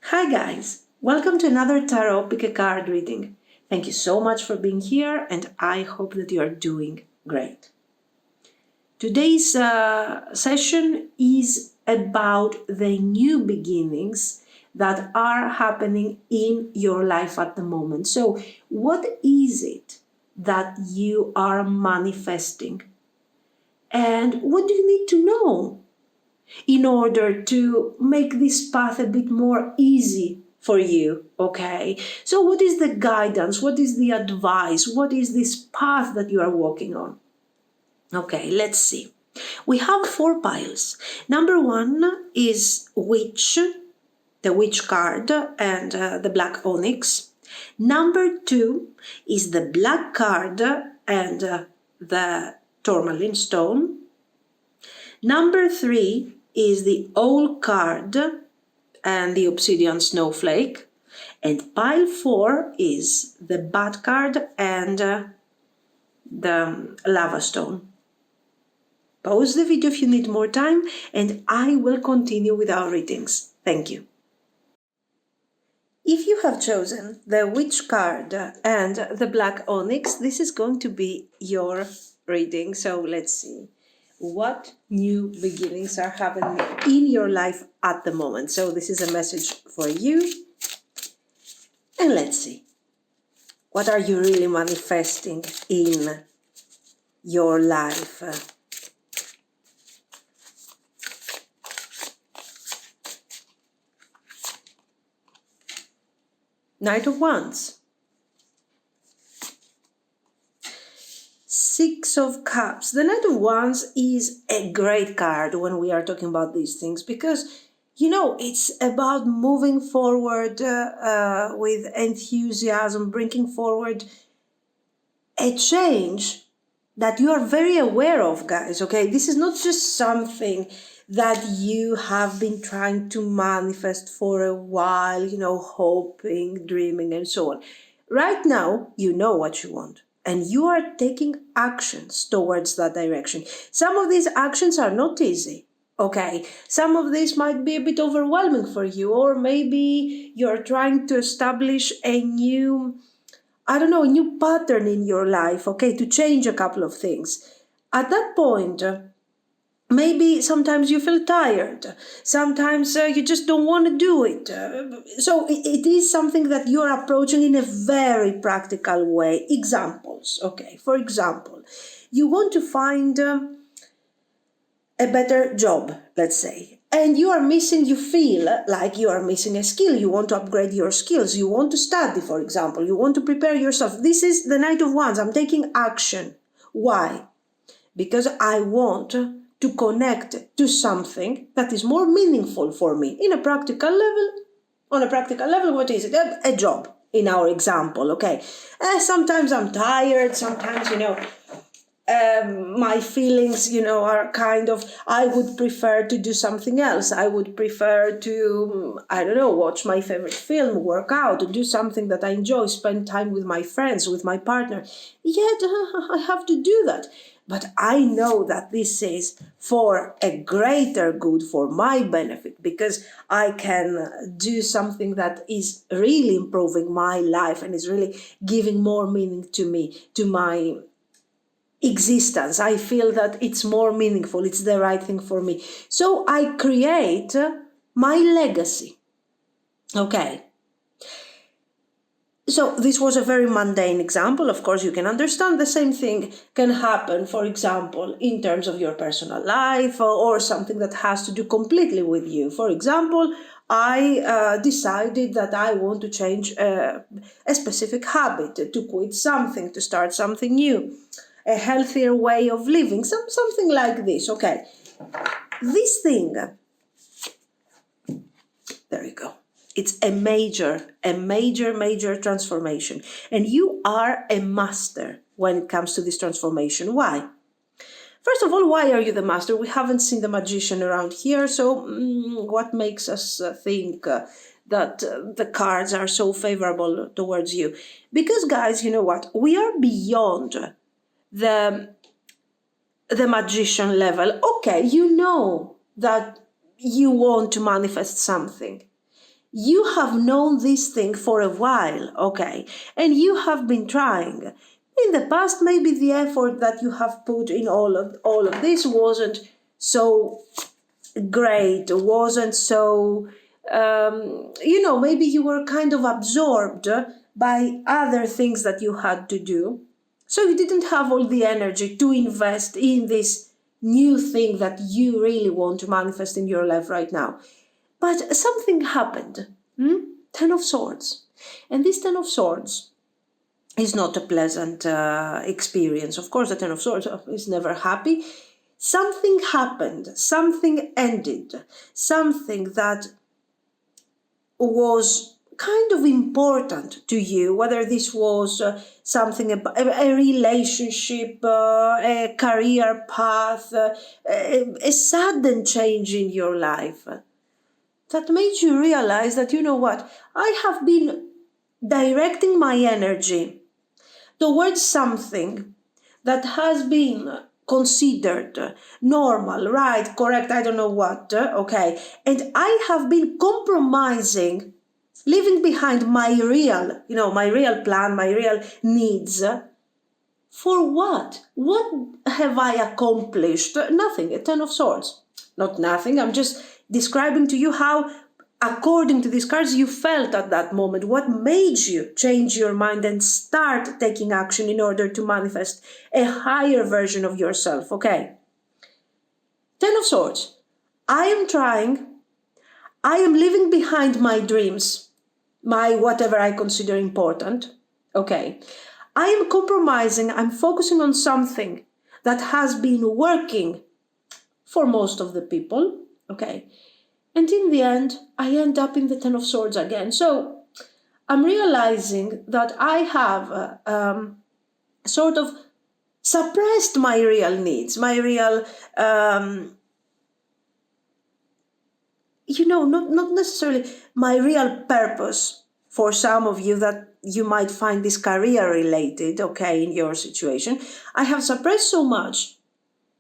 Hi guys, welcome to another Tarot Pick a Card reading. Thank you so much for being here and I hope that you are doing great. Today's session is about the new beginnings that are happening in your life at the moment. So what is it that you are manifesting? And what do you need to know in order to make this path a bit more easy for you, okay? So what is the guidance? What is the advice? What is this path that you are walking on? Okay, let's see. We have 4 piles. Number 1 is Witch, the Witch card, and the black onyx. Number 2 is the black card and the tourmaline stone. Number 3 is the old card and the obsidian snowflake. And pile 4 is the bad card and the lava stone. Pause the video if you need more time and I will continue with our readings. Thank you. If you have chosen the witch card and the black onyx, this is going to be your reading. So let's see. What new beginnings are happening in your life at the moment? So this is a message for you. And let's see. What are you really manifesting in your life? Knight of Wands. 6 of Cups. The Knight of Wands is a great card when we are talking about these things because, it's about moving forward with enthusiasm, bringing forward a change that you are very aware of, guys, okay? This is not just something that you have been trying to manifest for a while, hoping, dreaming, and so on. Right now, you know what you want. And you are taking actions towards that direction. Some of these actions are not easy, okay? Some of these might be a bit overwhelming for you, or maybe you're trying to establish a new pattern in your life, okay, to change a couple of things. At that point, maybe sometimes you feel tired. Sometimes you just don't want to do it. So it is something that you're approaching in a very practical way. Examples, okay. For example, you want to find a better job, let's say. And you feel like you are missing a skill. You want to upgrade your skills. You want to study, for example. You want to prepare yourself. This is the Knight of Wands. I'm taking action. Why? Because I want to connect to something that is more meaningful for me in a practical level. On a practical level, what is it? A job, in our example, okay? Sometimes I'm tired, sometimes, my feelings, are kind of, I would prefer to do something else. I would prefer to, watch my favorite film, work out, do something that I enjoy, spend time with my friends, with my partner. Yet, I have to do that. But I know that this is for a greater good, for my benefit, because I can do something that is really improving my life and is really giving more meaning to me, to my existence. I feel that it's more meaningful, it's the right thing for me. So I create my legacy. Okay. So this was a very mundane example. Of course, you can understand the same thing can happen, for example, in terms of your personal life or something that has to do completely with you. For example, I decided that I want to change a specific habit, to quit something, to start something new, a healthier way of living, something like this. Okay, this thing, there you go. It's a major transformation. And you are a master when it comes to this transformation. Why? First of all, why are you the master? We haven't seen the magician around here. So what makes us think that the cards are so favorable towards you? Because, guys, you know what? We are beyond the magician level. Okay, you know that you want to manifest something. you have known this thing for a while, okay, and you have been trying. In the past, maybe the effort that you have put in all of this wasn't so great, wasn't so, maybe you were kind of absorbed by other things that you had to do. So you didn't have all the energy to invest in this new thing that you really want to manifest in your life right now. But something happened. Ten of Swords. And this Ten of Swords is not a pleasant experience. Of course, the Ten of Swords is never happy. Something happened, something ended, something that was kind of important to you, whether this was something about a relationship, a career path, a sudden change in your life that made you realize that, you know what, I have been directing my energy towards something that has been considered normal, right, correct, I don't know what, okay, and I have been compromising, leaving behind my real plan, my real needs. For what? What have I accomplished? Nothing, a Ten of Swords. Not nothing, I'm just describing to you how, according to these cards, you felt at that moment, what made you change your mind and start taking action in order to manifest a higher version of yourself, okay? Ten of Swords. I am trying, I am leaving behind my dreams, my whatever I consider important, okay? I am compromising, I'm focusing on something that has been working for most of the people, okay? And in the end, I end up in the Ten of Swords again. So I'm realizing that I have sort of suppressed my real needs, my real, not necessarily my real purpose. For some of you that you might find this career related, okay, in your situation, I have suppressed so much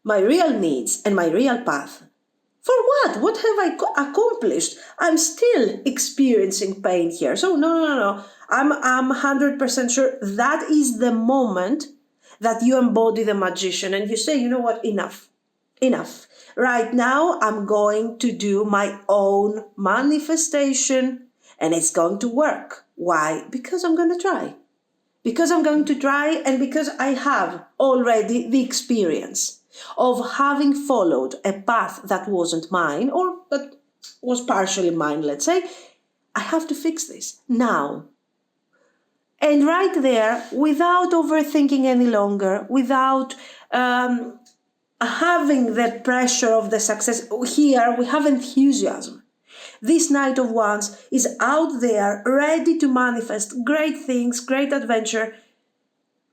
my real needs and my real path. For what? What have I accomplished? I'm still experiencing pain here. So no. I'm 100% sure that is the moment that you embody the magician and you say, you know what, enough. Right now, I'm going to do my own manifestation and it's going to work. Why? Because I'm going to try. Because I'm going to try and because I have already the experience of having followed a path that wasn't mine or that was partially mine, let's say. I have to fix this now. And right there, without overthinking any longer, without having the pressure of the success, here we have enthusiasm. This Knight of Wands is out there ready to manifest great things, great adventure,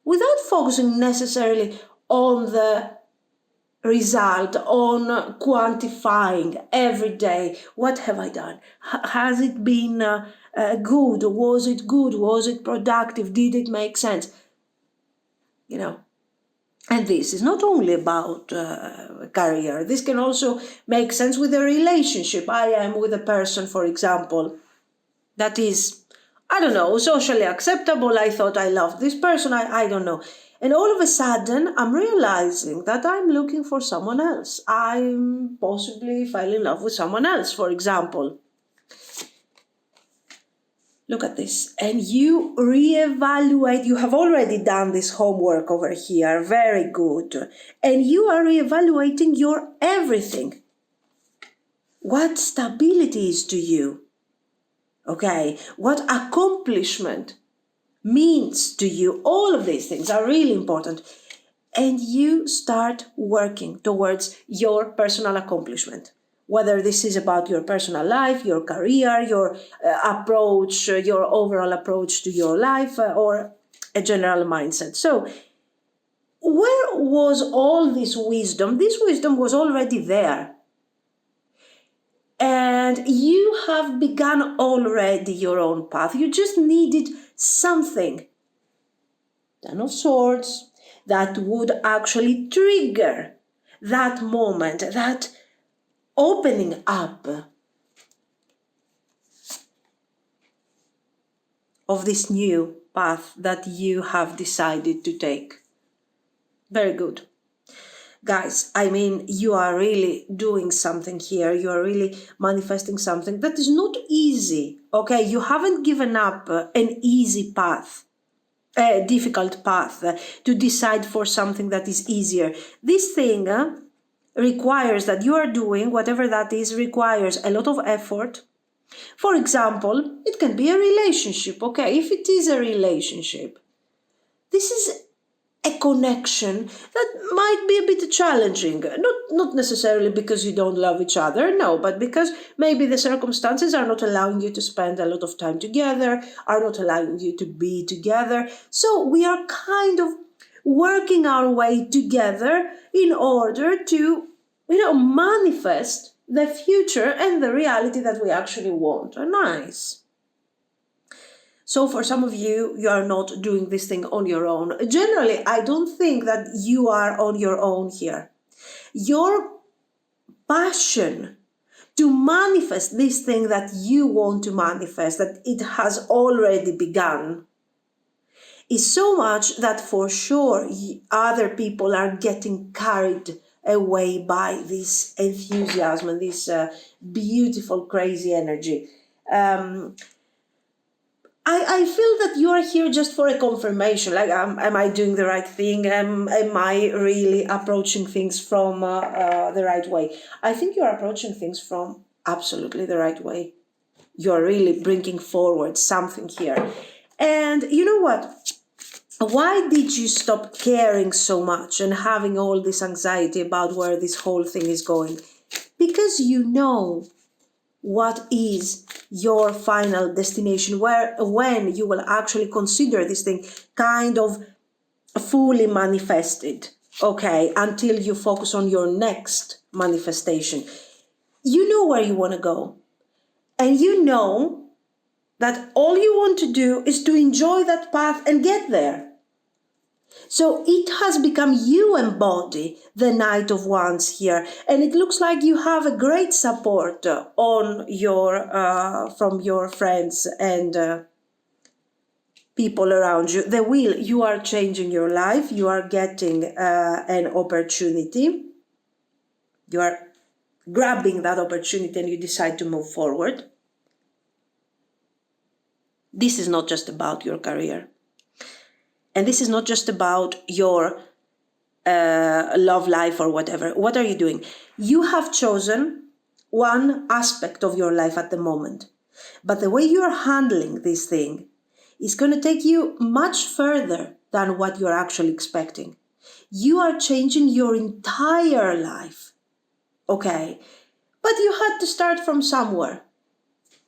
without focusing necessarily on the result, on quantifying every day. What have I done? Has it been good? Was it good? Was it productive? Did it make sense? And this is not only about career. This can also make sense with a relationship. I am with a person, for example, that is, I don't know, socially acceptable. I thought I loved this person. I don't know. And all of a sudden, I'm realizing that I'm looking for someone else. I'm possibly fell in love with someone else, for example. Look at this. And you reevaluate. You have already done this homework over here. Very good. And you are reevaluating your everything. What stability is to you? Okay. What accomplishment means to you? All of these things are really important. And you start working towards your personal accomplishment. Whether this is about your personal life, your career, your approach, your overall approach to your life, or a general mindset. So, where was all this wisdom? This wisdom was already there. And you have begun already your own path. You just needed something. Ten of Swords that would actually trigger that moment, that opening up. of this new path that you have decided to take. Very good. Guys, I mean, you are really doing something here. You are really manifesting something that is not easy. Okay, you haven't given up an easy path, a difficult path to decide for something that is easier. This thing requires that you are doing whatever that is, requires a lot of effort. For example, it can be a relationship. Okay, if it is a relationship, this is a connection that might be a bit challenging, not necessarily because you don't love each other, no, but because maybe the circumstances are not allowing you to spend a lot of time together, are not allowing you to be together. So we are kind of working our way together in order to, manifest the future and the reality that we actually want. Nice. So for some of you, you are not doing this thing on your own. Generally, I don't think that you are on your own here. Your passion to manifest this thing that you want to manifest, that it has already begun, is so much that for sure other people are getting carried away by this enthusiasm and this beautiful, crazy energy. I feel that you are here just for a confirmation. Like, am I doing the right thing? Am I really approaching things from the right way? I think you are approaching things from absolutely the right way. You're really bringing forward something here. And you know what? Why did you stop caring so much and having all this anxiety about where this whole thing is going? Because you know what is your final destination, when you will actually consider this thing kind of fully manifested, okay, until you focus on your next manifestation. You know where you want to go, and you know that all you want to do is to enjoy that path and get there. So it has become you embody the Knight of Wands here, and it looks like you have a great support on your from your friends and people around you. The wheel, you are changing your life. You are getting an opportunity. You are grabbing that opportunity, and you decide to move forward. This is not just about your career. And this is not just about your love life or whatever. What are you doing? You have chosen one aspect of your life at the moment. But the way you are handling this thing is going to take you much further than what you're actually expecting. You are changing your entire life. Okay? But you had to start from somewhere.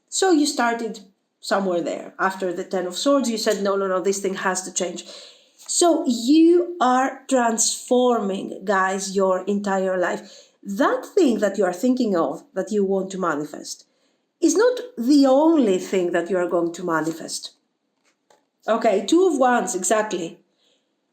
So you started somewhere there. After the Ten of Swords, you said, no, this thing has to change. So you are transforming, guys, your entire life. That thing that you are thinking of, that you want to manifest, is not the only thing that you are going to manifest. Okay, Two of Wands, exactly.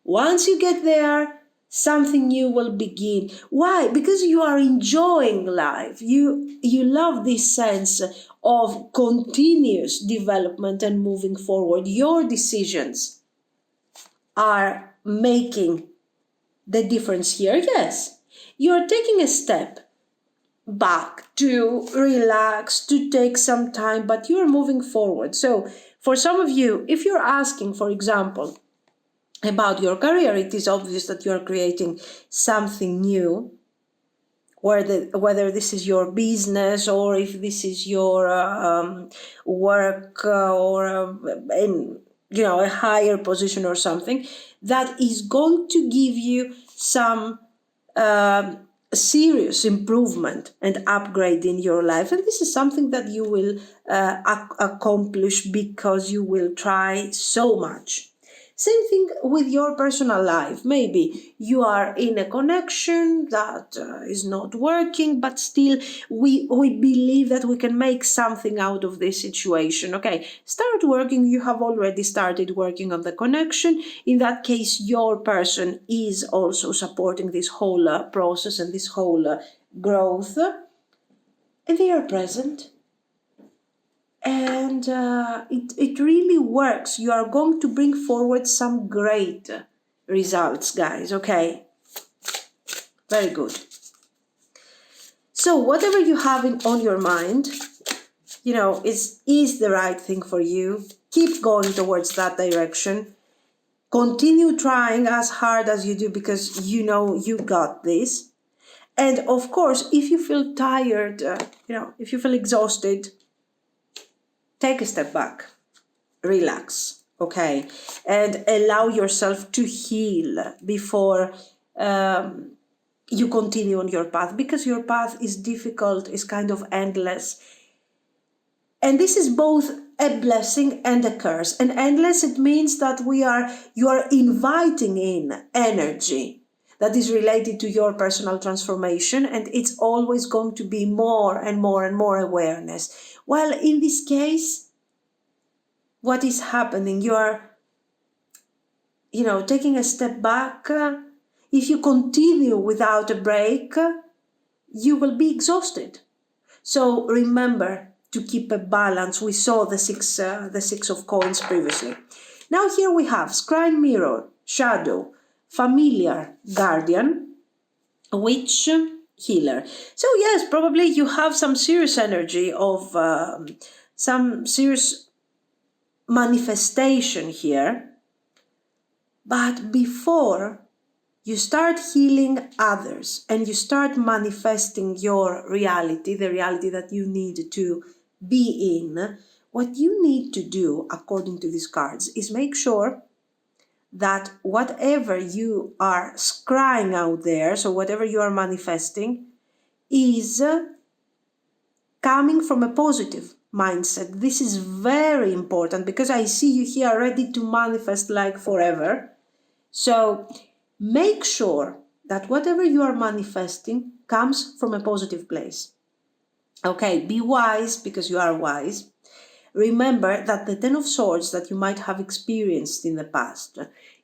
Once you get there, something new will begin. Why? Because you are enjoying life. You love this sense of continuous development and moving forward. Your decisions are making the difference here. Yes, you're taking a step back to relax, to take some time, but you're moving forward. So for some of you, if you're asking, for example, about your career, it is obvious that you're creating something new, whether this is your business or if this is your work or in a higher position or something, that is going to give you some serious improvement and upgrade in your life. And this is something that you will accomplish because you will try so much. Same thing with your personal life. Maybe you are in a connection that is not working, but still we believe that we can make something out of this situation. Okay, start working. You have already started working on the connection. In that case, your person is also supporting this whole process and this whole growth. And they are present. And and it really works. You are going to bring forward some great results, guys, okay? Very good. So whatever you have on your mind, you know, is the right thing for you. Keep going towards that direction. Continue trying as hard as you do, because you know you got this. And of course, if you feel tired, if you feel exhausted, take a step back, relax, okay? And allow yourself to heal before you continue on your path, because your path is difficult, is kind of endless. And this is both a blessing and a curse. And endless, it means that you are inviting in energy that is related to your personal transformation, and it's always going to be more and more and more awareness. While in this case, what is happening? You are, taking a step back. If you continue without a break, you will be exhausted. So remember to keep a balance. We saw the six of coins previously. Now here we have scrying mirror, shadow, familiar, guardian, witch, healer. So yes, probably you have some serious energy of some serious manifestation here. But before you start healing others and you start manifesting your reality, the reality that you need to be in, what you need to do, according to these cards, is make sure that whatever you are scrying out there, so whatever you are manifesting, is coming from a positive mindset. This is very important, because I see you here ready to manifest like forever. So make sure that whatever you are manifesting comes from a positive place. Okay, be wise, because you are wise. Remember that the Ten of Swords that you might have experienced in the past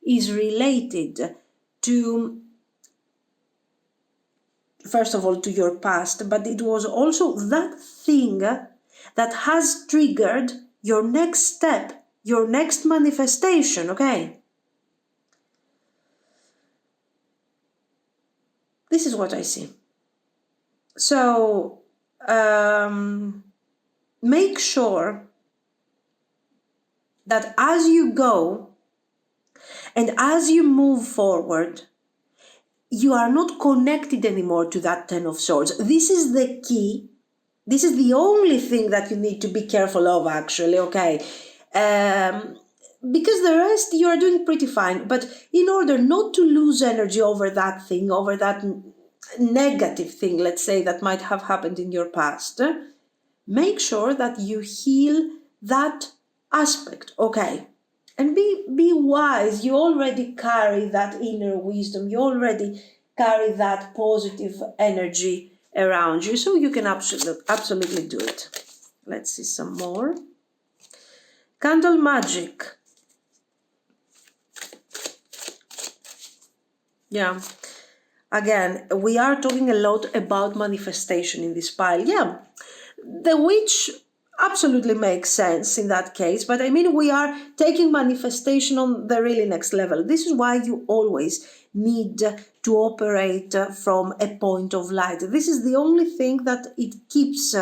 is related to, first of all, to your past, but it was also that thing that has triggered your next step, your next manifestation, okay? This is what I see. So make sure that as you go and as you move forward, you are not connected anymore to that Ten of Swords. This is the key. This is the only thing that you need to be careful of, actually, okay? Because the rest you are doing pretty fine. But in order not to lose energy over that thing, over that negative thing, let's say, that might have happened in your past, make sure that you heal that aspect, okay? And be wise. You already carry that inner wisdom. You already carry that positive energy around you. So you can absolutely do it. Let's see some more. Candle magic. Yeah. Again, we are talking a lot about manifestation in this pile. Yeah. The witch absolutely makes sense in that case, but I mean, we are taking manifestation on the really next level. This is why you always need to operate from a point of light. This is the only thing that it keeps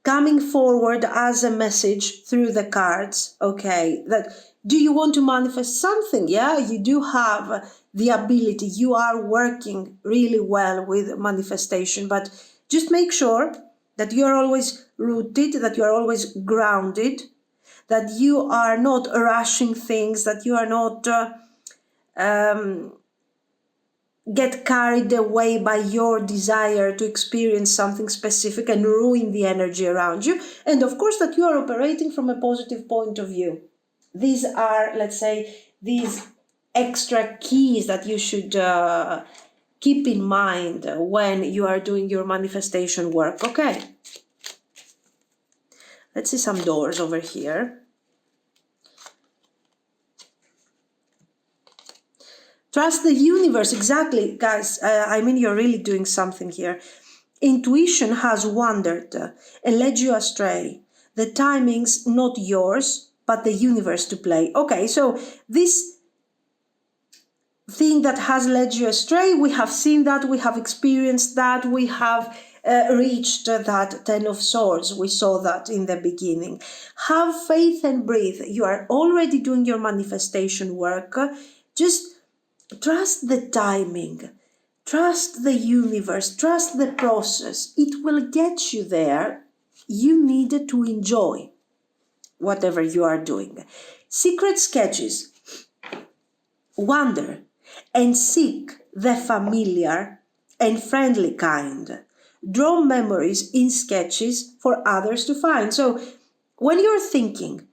coming forward as a message through the cards, okay? That, do you want to manifest something? Yeah, you do have the ability. You are working really well with manifestation, but just make sure that you are always rooted, that you are always grounded, that you are not rushing things, that you are not get carried away by your desire to experience something specific and ruin the energy around you. And of course, that you are operating from a positive point of view. These are, let's say, these extra keys that you should keep in mind when you are doing your manifestation work. Okay. Let's see some doors over here. Trust the universe. Exactly, guys. I mean, you're really doing something here. Intuition has wandered and led you astray. the timing's not yours, but the universe to play. Okay, so this thing that has led you astray, we have seen that, we have experienced that, we have reached that Ten of Swords. We saw that in the beginning. Have faith and breathe. You are already doing your manifestation work. Just trust the timing. Trust the universe. Trust the process. It will get you there. You need to enjoy whatever you are doing. Secret sketches. Wander and seek the familiar and friendly kind. Draw memories in sketches for others to find. So when you're thinking,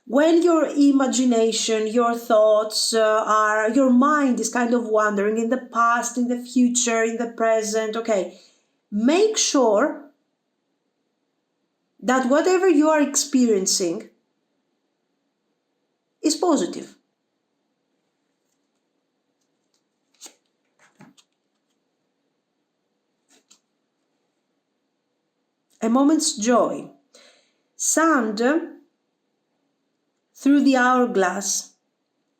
when your imagination, your thoughts your mind is kind of wandering in the past, in the future, in the present, okay, make sure that whatever you are experiencing is positive. A moment's joy. Sand through the hourglass,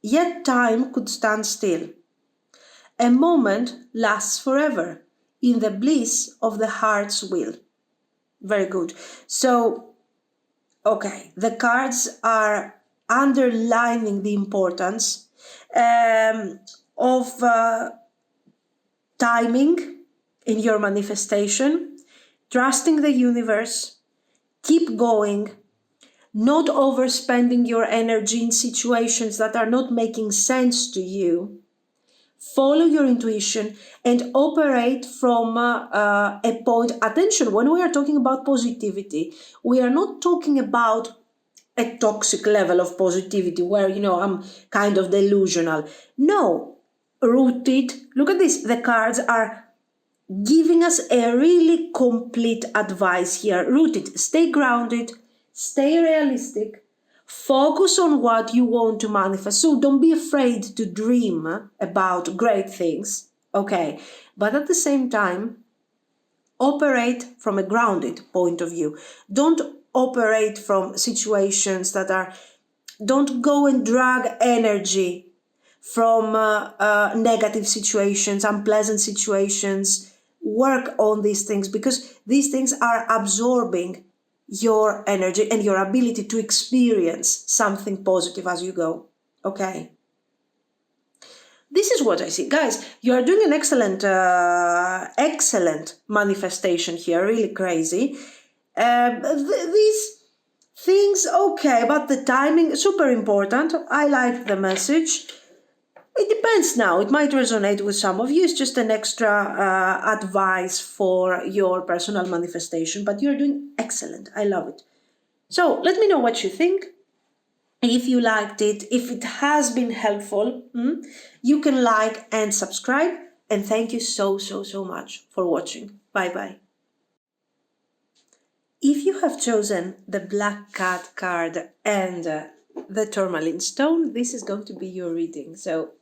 yet time could stand still. A moment lasts forever in the bliss of the heart's will. Very good. So, okay, the cards are underlining the importance of timing in your manifestation, trusting the universe, keep going, not overspending your energy in situations that are not making sense to you. Follow your intuition and operate from a point. Attention, when we are talking about positivity, we are not talking about a toxic level of positivity where, I'm kind of delusional. No, rooted. Look at this. The cards are giving us a really complete advice here. Rooted. Stay grounded. Stay realistic. Focus on what you want to manifest. So don't be afraid to dream about great things, okay? But at the same time, operate from a grounded point of view. Don't operate from situations that are, don't go and drag energy from negative situations, unpleasant situations. Work on these things because these things are absorbing your energy and your ability to experience something positive as you go. Okay. This is what I see. Guys, you are doing an excellent manifestation here. Really crazy. These things, okay, but the timing, super important. I like the message. It depends now. It might resonate with some of you. It's just an extra advice for your personal manifestation, but you're doing excellent. I love it. So let me know what you think. If you liked it, if it has been helpful, you can like and subscribe. And thank you so much for watching. Bye-bye. If you have chosen the Black Cat card and the tourmaline stone, this is going to be your reading. So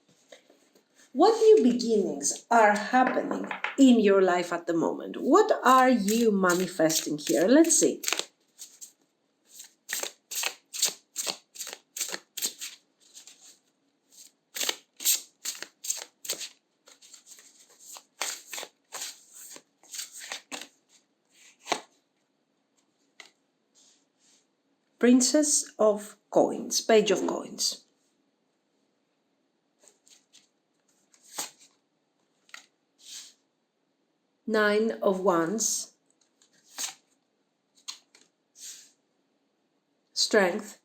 what new beginnings are happening in your life at the moment? What are you manifesting here? Let's see. Princess of Coins, Page of Coins. Nine of Wands. Strength.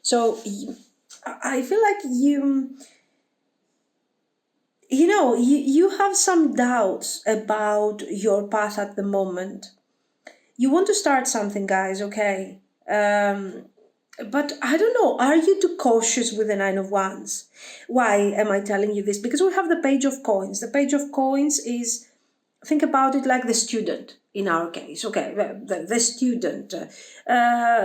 So I feel like you have some doubts about your path at the moment. You want to start something, guys, okay? But I don't know, are you too cautious with the Nine of Wands? Why am I telling you this? Because we have the Page of Coins. The Page of Coins is, think about it like the student in our case, okay? The student.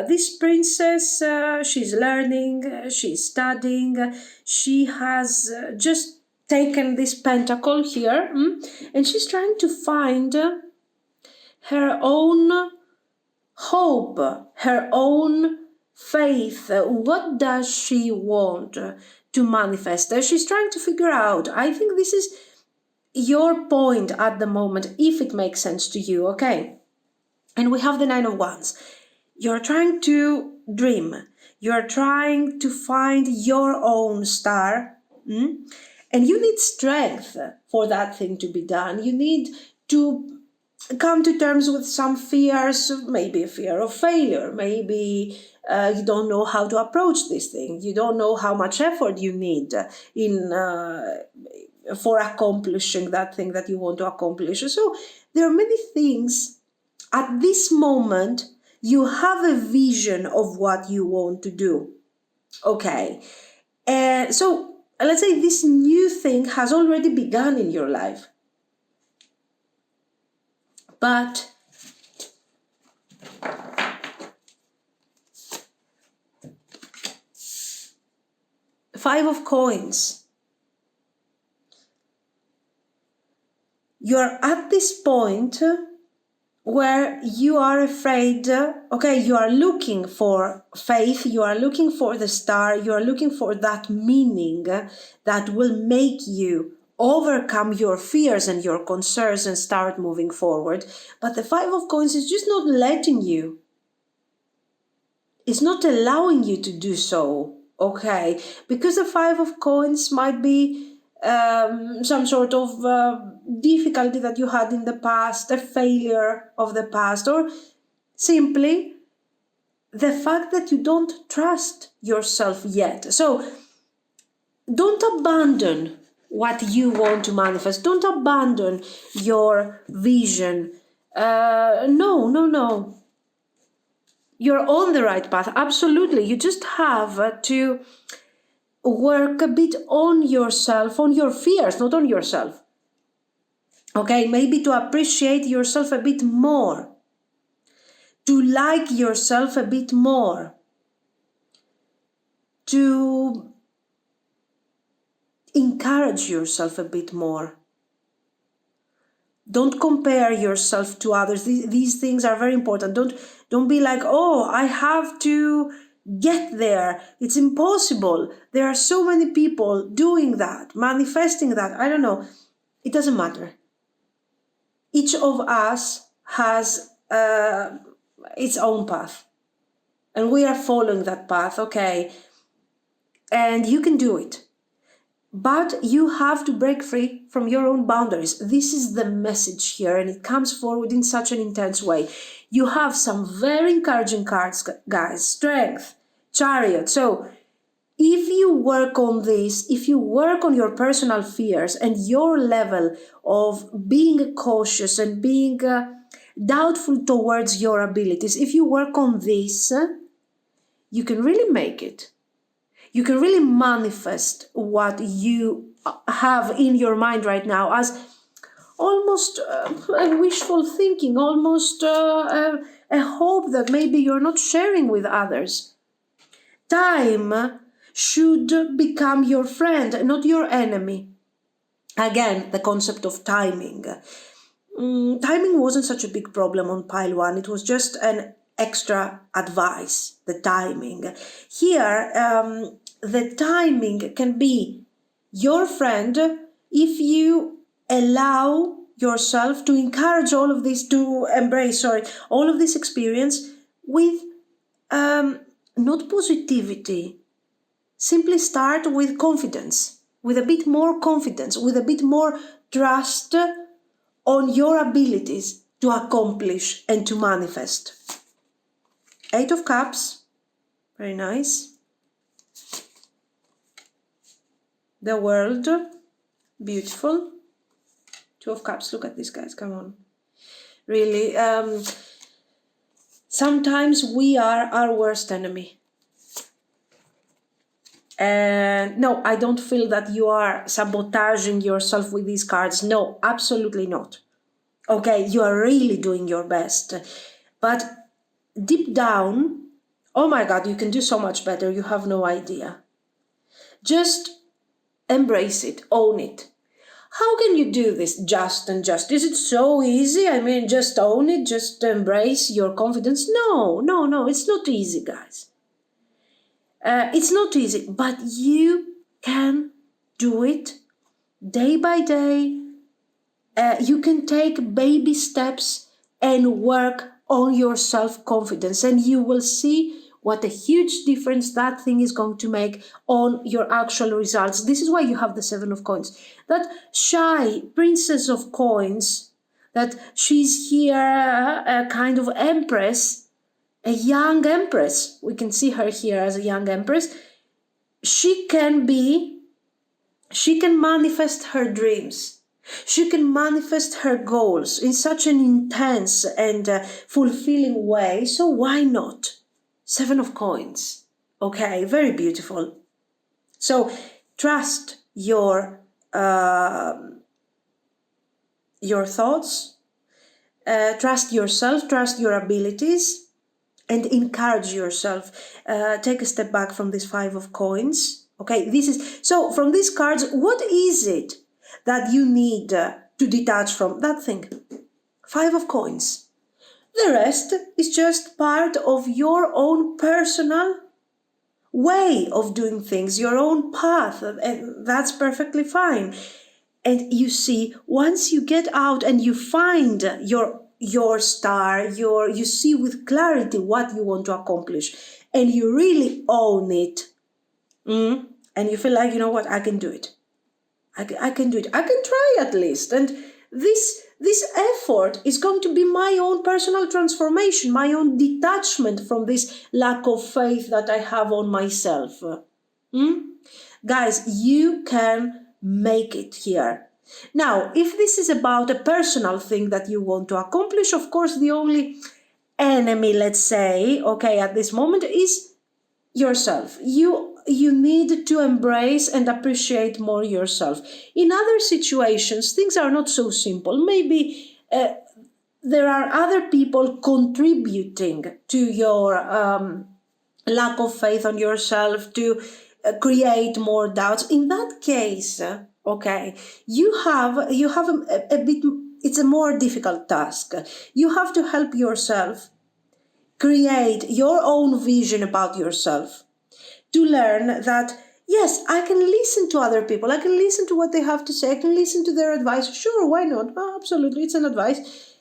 This princess, she's learning, she's studying, she has just taken this pentacle here, and she's trying to find her own hope, her own faith. What does she want to manifest? She's trying to figure out. I think this is your point at the moment, if it makes sense to you, okay? And we have the Nine of Wands. You're trying to dream. You're trying to find your own star. And you need strength for that thing to be done. You need to come to terms with some fears, maybe a fear of failure, maybe you don't know how to approach this thing, you don't know how much effort you need for accomplishing that thing that you want to accomplish. So there are many things at this moment. You have a vision of what you want to do, okay? And so let's say this new thing has already begun in your life. But Five of Coins. You're at this point where you are afraid, okay, you are looking for faith, you are looking for the star, you are looking for that meaning that will make you overcome your fears and your concerns and start moving forward. But the Five of Coins is just not letting you. It's not allowing you to do so, okay? Because the Five of Coins might be some sort of difficulty that you had in the past, a failure of the past, or simply the fact that you don't trust yourself yet. So don't abandon what you want to manifest. Don't abandon your vision. No. You're on the right path. Absolutely. You just have to work a bit on yourself, on your fears, not on yourself. Okay, maybe to appreciate yourself a bit more, to like yourself a bit more, to encourage yourself a bit more. Don't compare yourself to others. These things are very important. Don't be like, oh, I have to get there. It's impossible. There are so many people doing that, manifesting that. I don't know. It doesn't matter. Each of us has its own path. And we are following that path, okay? And you can do it. But you have to break free from your own boundaries. This is the message here, and it comes forward in such an intense way. You have some very encouraging cards, guys. Strength, Chariot. So if you work on this, if you work on your personal fears and your level of being cautious and being doubtful towards your abilities, if you work on this, you can really make it. You can really manifest what you have in your mind right now as almost a wishful thinking, almost a hope that maybe you're not sharing with others. Time should become your friend, not your enemy. Again, the concept of timing. Timing wasn't such a big problem on pile one. It was just an extra advice, the timing. Here, the timing can be your friend if you allow yourself to encourage all of this, to embrace, all of this experience with not positivity. Simply start with confidence, with a bit more confidence, with a bit more trust on your abilities to accomplish and to manifest. Eight of Cups, very nice. The World, beautiful. Two of Cups, look at this, guys, come on. Really, sometimes we are our worst enemy. And no, I don't feel that you are sabotaging yourself with these cards. No, absolutely not. Okay, you are really doing your best. But deep down, oh my God, you can do so much better. You have no idea. Just embrace it, own it. How can you do this just and just? Is it so easy? I mean, just own it, just embrace your confidence? No, it's not easy, guys. It's not easy, but you can do it day by day. You can take baby steps and work on your self-confidence, and you will see what a huge difference that thing is going to make on your actual results. This is why you have the Seven of Coins. That shy princess of coins, that she's here, a kind of empress, a young empress. We can see her here as a young empress. She can manifest her dreams. She can manifest her goals in such an intense and fulfilling way. So why not? Seven of Coins. Okay, very beautiful. So trust your thoughts, trust yourself, trust your abilities, and encourage yourself. Take a step back from this Five of Coins. Okay, so from these cards, what is it that you need to detach from? That thing. Five of Coins. The rest is just part of your own personal way of doing things, your own path, and that's perfectly fine. And you see, once you get out and you find your star, you see with clarity what you want to accomplish, and you really own it, and you feel like, you know what, I can do it. I can do it. I can try at least. And this effort is going to be my own personal transformation, my own detachment from this lack of faith that I have on myself. Guys, you can make it here. Now, if this is about a personal thing that you want to accomplish, of course, the only enemy, let's say, okay, at this moment is yourself. You need to embrace and appreciate more yourself. In other situations, things are not so simple. Maybe there are other people contributing to your lack of faith on yourself, to create more doubts. In that case, okay, you have a bit, it's a more difficult task. You have to help yourself create your own vision about yourself, to learn that, yes, I can listen to other people, I can listen to what they have to say, I can listen to their advice. Sure, why not? Well, absolutely, it's an advice.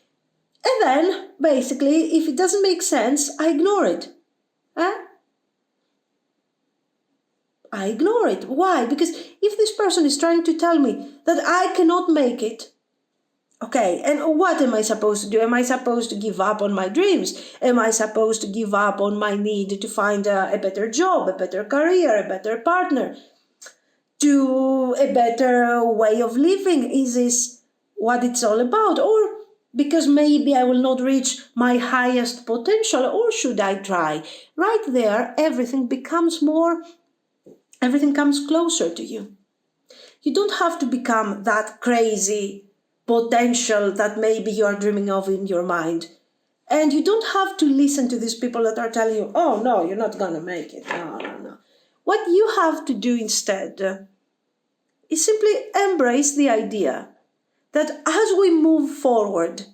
And then, basically, if it doesn't make sense, I ignore it. I ignore it. Why? Because if this person is trying to tell me that I cannot make it, okay, and what am I supposed to do? Am I supposed to give up on my dreams? Am I supposed to give up on my need to find a better job, a better career, a better partner, to a better way of living? Is this what it's all about? Or because maybe I will not reach my highest potential, or should I try? Right there, everything comes closer to you. You don't have to become that crazy potential that maybe you're dreaming of in your mind. And you don't have to listen to these people that are telling you, oh no, you're not gonna make it. No. What you have to do instead is simply embrace the idea that as we move forward,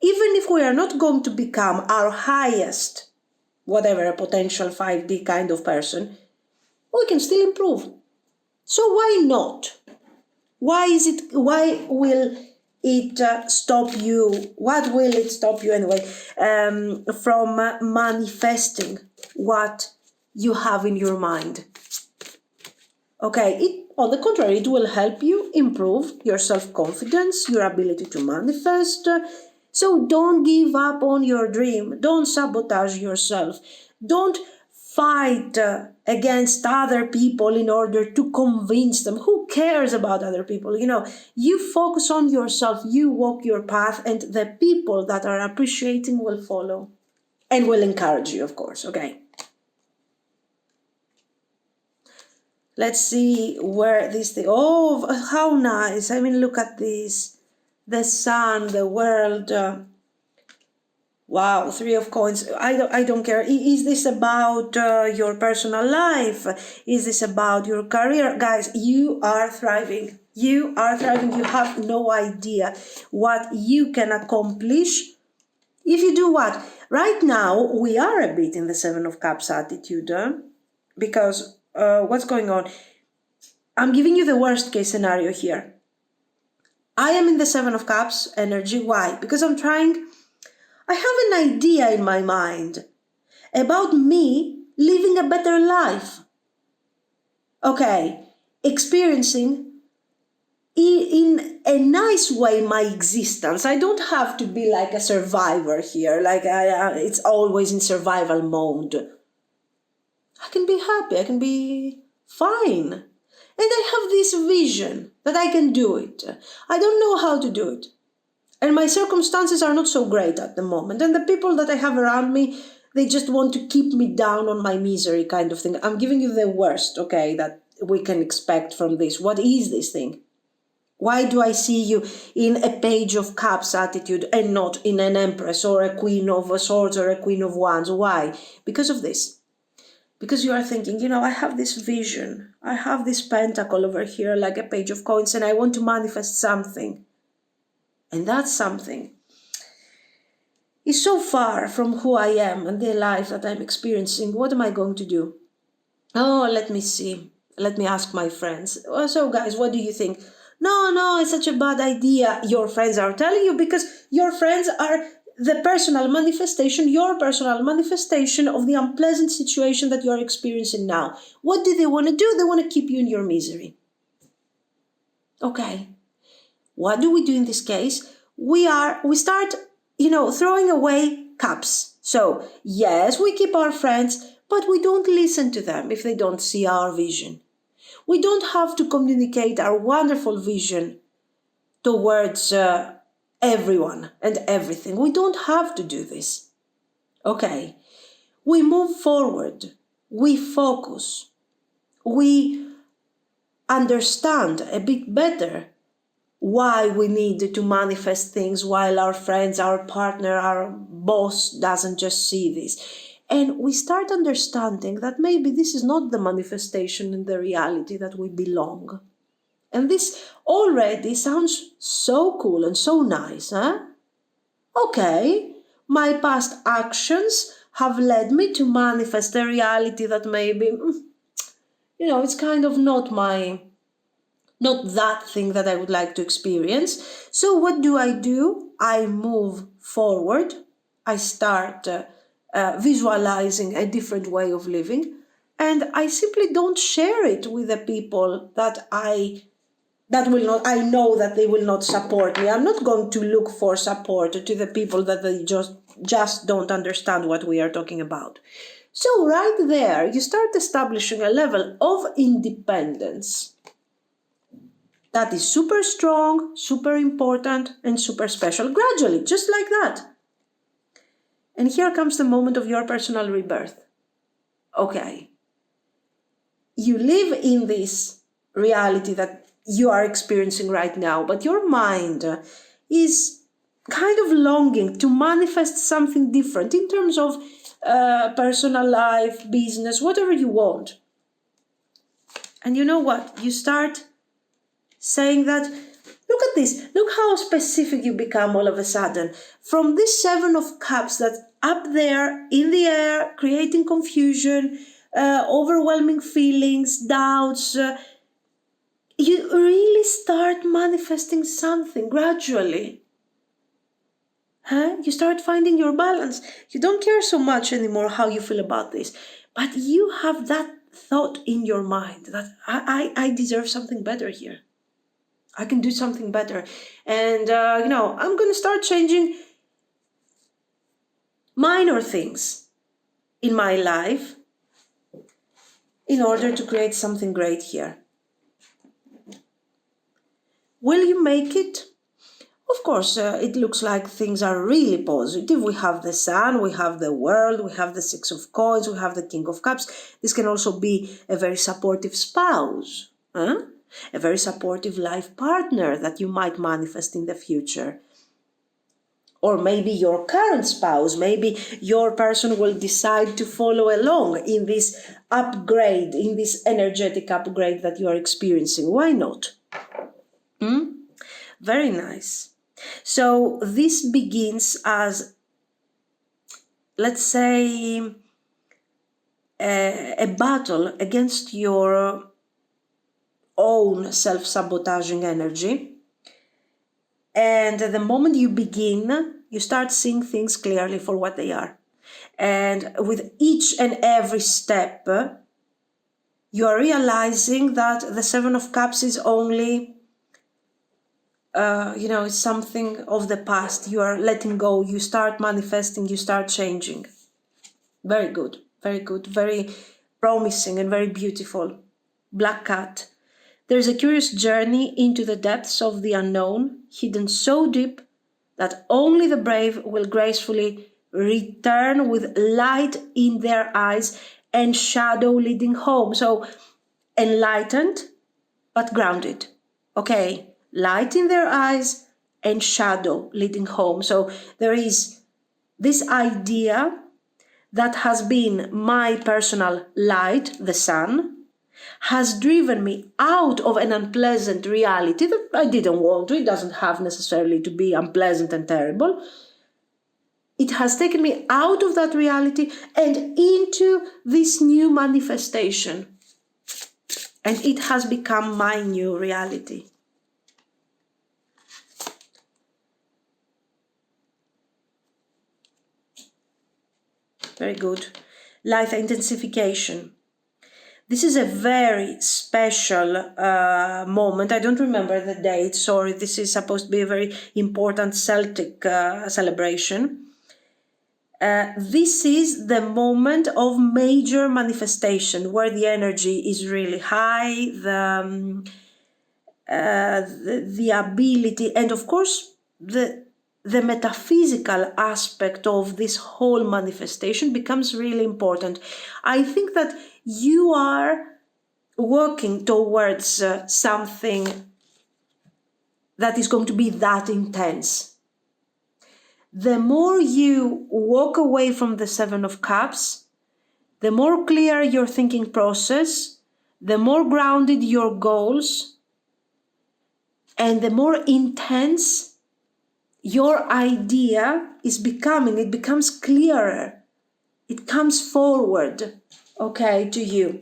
even if we are not going to become our highest, whatever, a potential 5D kind of person, we can still improve. So why not? Why will it stop you? What will it stop you anyway from manifesting what you have in your mind? Okay, on the contrary, it will help you improve your self-confidence, your ability to manifest. So don't give up on your dream. Don't sabotage yourself. Don't fight against other people in order to convince them. Who cares about other people? You focus on yourself, you walk your path, and the people that are appreciating will follow and will encourage you, of course. Okay. Let's see where this thing. Oh, how nice. I mean, look at this. The sun, the world. Wow, Three of Coins. I don't care. Is this about your personal life? Is this about your career? Guys, you are thriving. You are thriving. You have no idea what you can accomplish if you do what? Right now, we are a bit in the Seven of Cups attitude, because what's going on? I'm giving you the worst case scenario here. I am in the Seven of Cups energy. Why? Because I have an idea in my mind about me living a better life. Okay, experiencing in a nice way my existence. I don't have to be like a survivor here, like it's always in survival mode. I can be happy, I can be fine. And I have this vision that I can do it. I don't know how to do it. And my circumstances are not so great at the moment. And the people that I have around me, they just want to keep me down on my misery kind of thing. I'm giving you the worst, okay, that we can expect from this. What is this thing? Why do I see you in a Page of Cups attitude and not in an Empress or a Queen of Swords or a Queen of Wands? Why? Because of this. Because you are thinking, I have this vision. I have this pentacle over here like a Page of Coins and I want to manifest something. And that something is so far from who I am and the life that I'm experiencing. What am I going to do? Oh, let me see. Let me ask my friends. So guys, what do you think? No, it's such a bad idea. Your friends are telling you because your friends are the personal manifestation, your personal manifestation of the unpleasant situation that you're experiencing now. What do they want to do? They want to keep you in your misery. Okay. What do we do in this case? We start, throwing away cups. So, yes, we keep our friends, but we don't listen to them if they don't see our vision. We don't have to communicate our wonderful vision towards everyone and everything. We don't have to do this. Okay. We move forward. We focus. We understand a bit better why we need to manifest things while our friends, our partner, our boss doesn't just see this. And we start understanding that maybe this is not the manifestation and the reality that we belong. And this already sounds so cool and so nice, huh? Okay, my past actions have led me to manifest a reality that maybe, it's kind of not that thing that I would like to experience. So what do? I move forward. I start visualizing a different way of living, and I simply don't share it with the people that I know that they will not support me. I'm not going to look for support to the people that they just don't understand what we are talking about. So right there, you start establishing a level of independence that is super strong, super important, and super special gradually, just like that. And here comes the moment of your personal rebirth. Okay. You live in this reality that you are experiencing right now, but your mind is kind of longing to manifest something different in terms of personal life, business, whatever you want. And you know what? You start saying that, look at this, look how specific you become all of a sudden. From this Seven of Cups that's up there in the air, creating confusion, overwhelming feelings, doubts, you really start manifesting something gradually. You start finding your balance. You don't care so much anymore how you feel about this, but you have that thought in your mind that I deserve something better here. I can do something better. And, I'm going to start changing minor things in my life in order to create something great here. Will you make it? Of course, it looks like things are really positive. We have the Sun, we have the World, we have the Six of Coins, we have the King of Cups. This can also be a very supportive spouse. A very supportive life partner that you might manifest in the future. Or maybe your current spouse, maybe your person will decide to follow along in this upgrade, in this energetic upgrade that you are experiencing. Why not? Very nice. So this begins as, let's say, a battle against your own self-sabotaging energy. And the moment you begin, you start seeing things clearly for what they are. And with each and every step, you are realizing that the Seven of Cups is only, it's something of the past. You are letting go, you start manifesting, you start changing. Very good, very promising and very beautiful. Black Cat. There's a curious journey into the depths of the unknown, hidden so deep that only the brave will gracefully return with light in their eyes and shadow leading home. So enlightened, but grounded. Okay, light in their eyes and shadow leading home. So there is this idea that has been my personal light, the sun, has driven me out of an unpleasant reality that I didn't want to. It doesn't have necessarily to be unpleasant and terrible. It has taken me out of that reality and into this new manifestation. And it has become my new reality. Very good. Life intensification. This is a very special moment. I don't remember the date. Sorry, this is supposed to be a very important Celtic celebration. This is the moment of major manifestation where the energy is really high, the ability, and of course the metaphysical aspect of this whole manifestation becomes really important. I think that you are working towards something that is going to be that intense. The more you walk away from the Seven of Cups, the more clear your thinking process, the more grounded your goals, and the more intense your idea is becoming. It becomes clearer. It comes forward, okay, to you.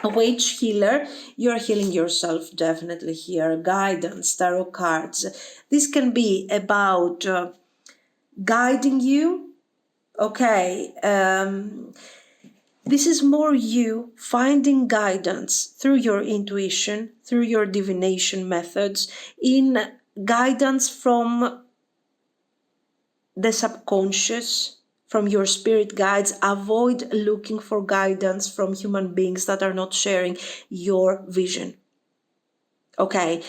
A witch healer, you're healing yourself definitely here. Guidance, tarot cards. This can be about guiding you, okay. This is more you finding guidance through your intuition, through your divination methods, in guidance from the subconscious, from your spirit guides. Avoid looking for guidance from human beings that are not sharing your vision. Okay.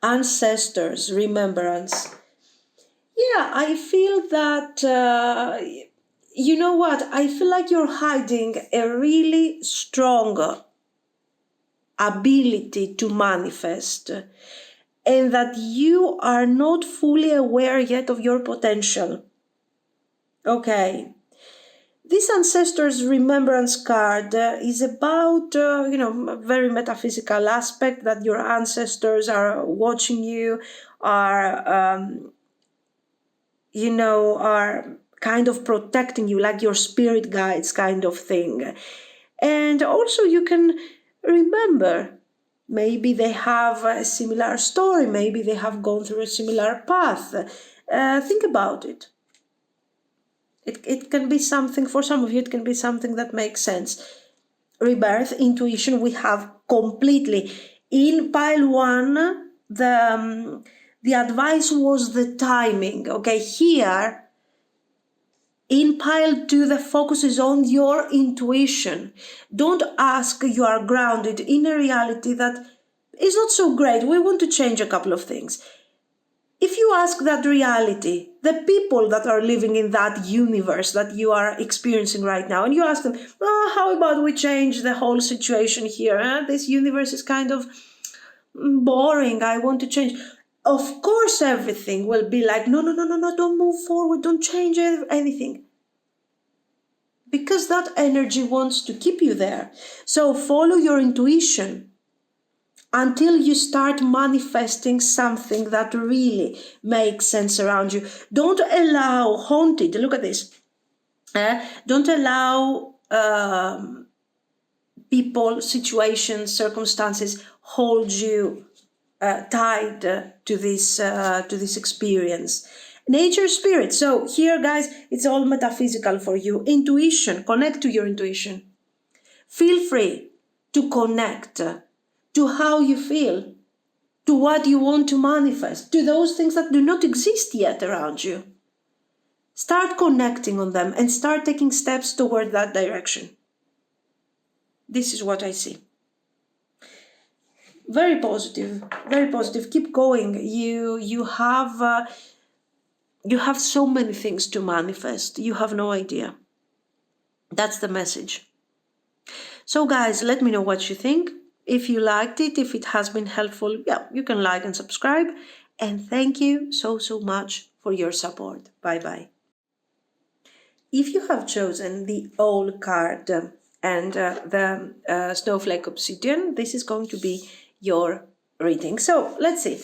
Ancestors, remembrance. Yeah, I feel that, you know what? I feel like you're hiding a really strong ability to manifest, and that you are not fully aware yet of your potential. Okay. This ancestors remembrance card is about, a very metaphysical aspect, that your ancestors are watching you, are, are kind of protecting you, like your spirit guides kind of thing. And also you can remember, maybe they have a similar story, maybe they have gone through a similar path. Think about it. It can be something, for some of you, it can be something that makes sense. Rebirth, intuition, we have completely. In pile one, the advice was the timing. Okay, here, in pile two, the focus is on your intuition. Don't ask, you are grounded in a reality that is not so great. We want to change a couple of things. If you ask that reality, the people that are living in that universe that you are experiencing right now, and you ask them, how about we change the whole situation here? This universe is kind of boring. I want to change. Of course, everything will be like, no, don't move forward. Don't change anything. because that energy wants to keep you there. So follow your intuition until you start manifesting something that really makes sense around you. Don't allow haunted, look at this. Don't allow people, situations, circumstances hold you tied to this experience. Nature, spirit. So here, guys, it's all metaphysical for you. Intuition. Connect to your intuition. Feel free to connect to how you feel, to what you want to manifest, to those things that do not exist yet around you. Start connecting on them and start taking steps toward that direction. This is what I see. Very positive, very positive. Keep going. You have so many things to manifest. You have no idea. That's the message. So guys, let me know what you think. If you liked it, if it has been helpful, yeah, you can like and subscribe. And thank you so much for your support. Bye-bye. If you have chosen the old card and the snowflake obsidian, this is going to be your reading. So let's see.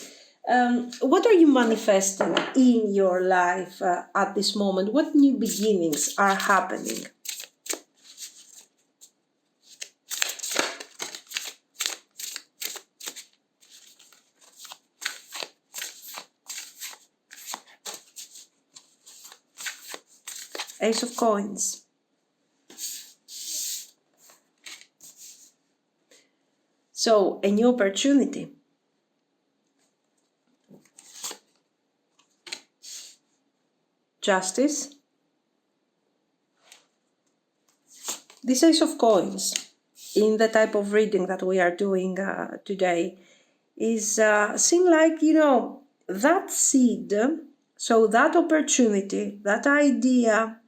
What are you manifesting in your life at this moment? What new beginnings are happening? Ace of Coins. So, a new opportunity. Justice. This Ace of Coins, in the type of reading that we are doing today, is seen like, that seed, so that opportunity, that idea,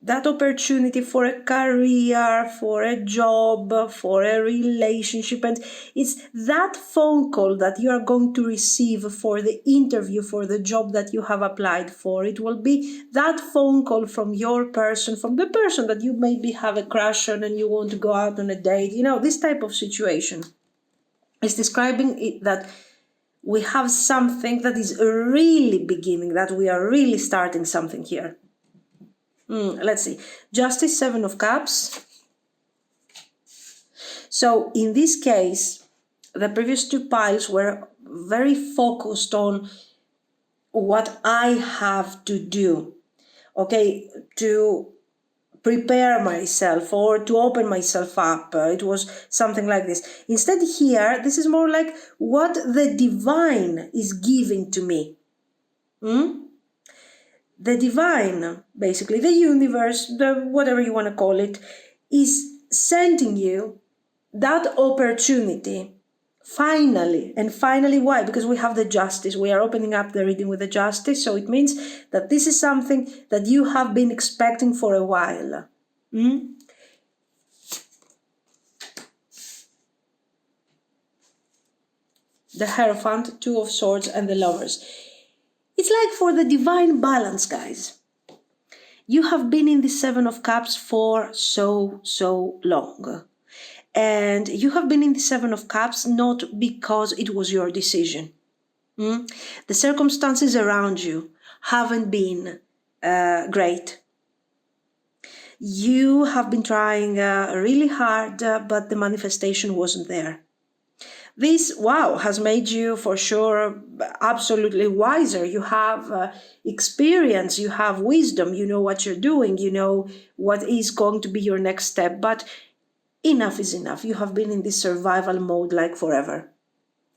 that opportunity for a career, for a job, for a relationship, and it's that phone call that you are going to receive for the interview for the job that you have applied for. It will be that phone call from your person, from the person that you maybe have a crush on and you want to go out on a date. This type of situation is describing it, that we have something that is really beginning, that we are really starting something here. Let's see. Justice, Seven of Cups. So in this case, the previous two piles were very focused on what I have to do, okay, to prepare myself or to open myself up. It was something like this. Instead here, this is more like what the divine is giving to me. The divine, basically, the universe, the whatever you want to call it, is sending you that opportunity. Finally. And finally, why? Because we have the justice. We are opening up the reading with the justice. So it means that this is something that you have been expecting for a while. The Hierophant, Two of Swords, and the Lovers. It's like for the divine balance, guys. You have been in the Seven of Cups for so long. And you have been in the Seven of Cups not because it was your decision. The circumstances around you haven't been great. You have been trying really hard, but the manifestation wasn't there. This, has made you for sure absolutely wiser. You have experience, you have wisdom, you know what you're doing, you know what is going to be your next step. But enough is enough. You have been in this survival mode like forever.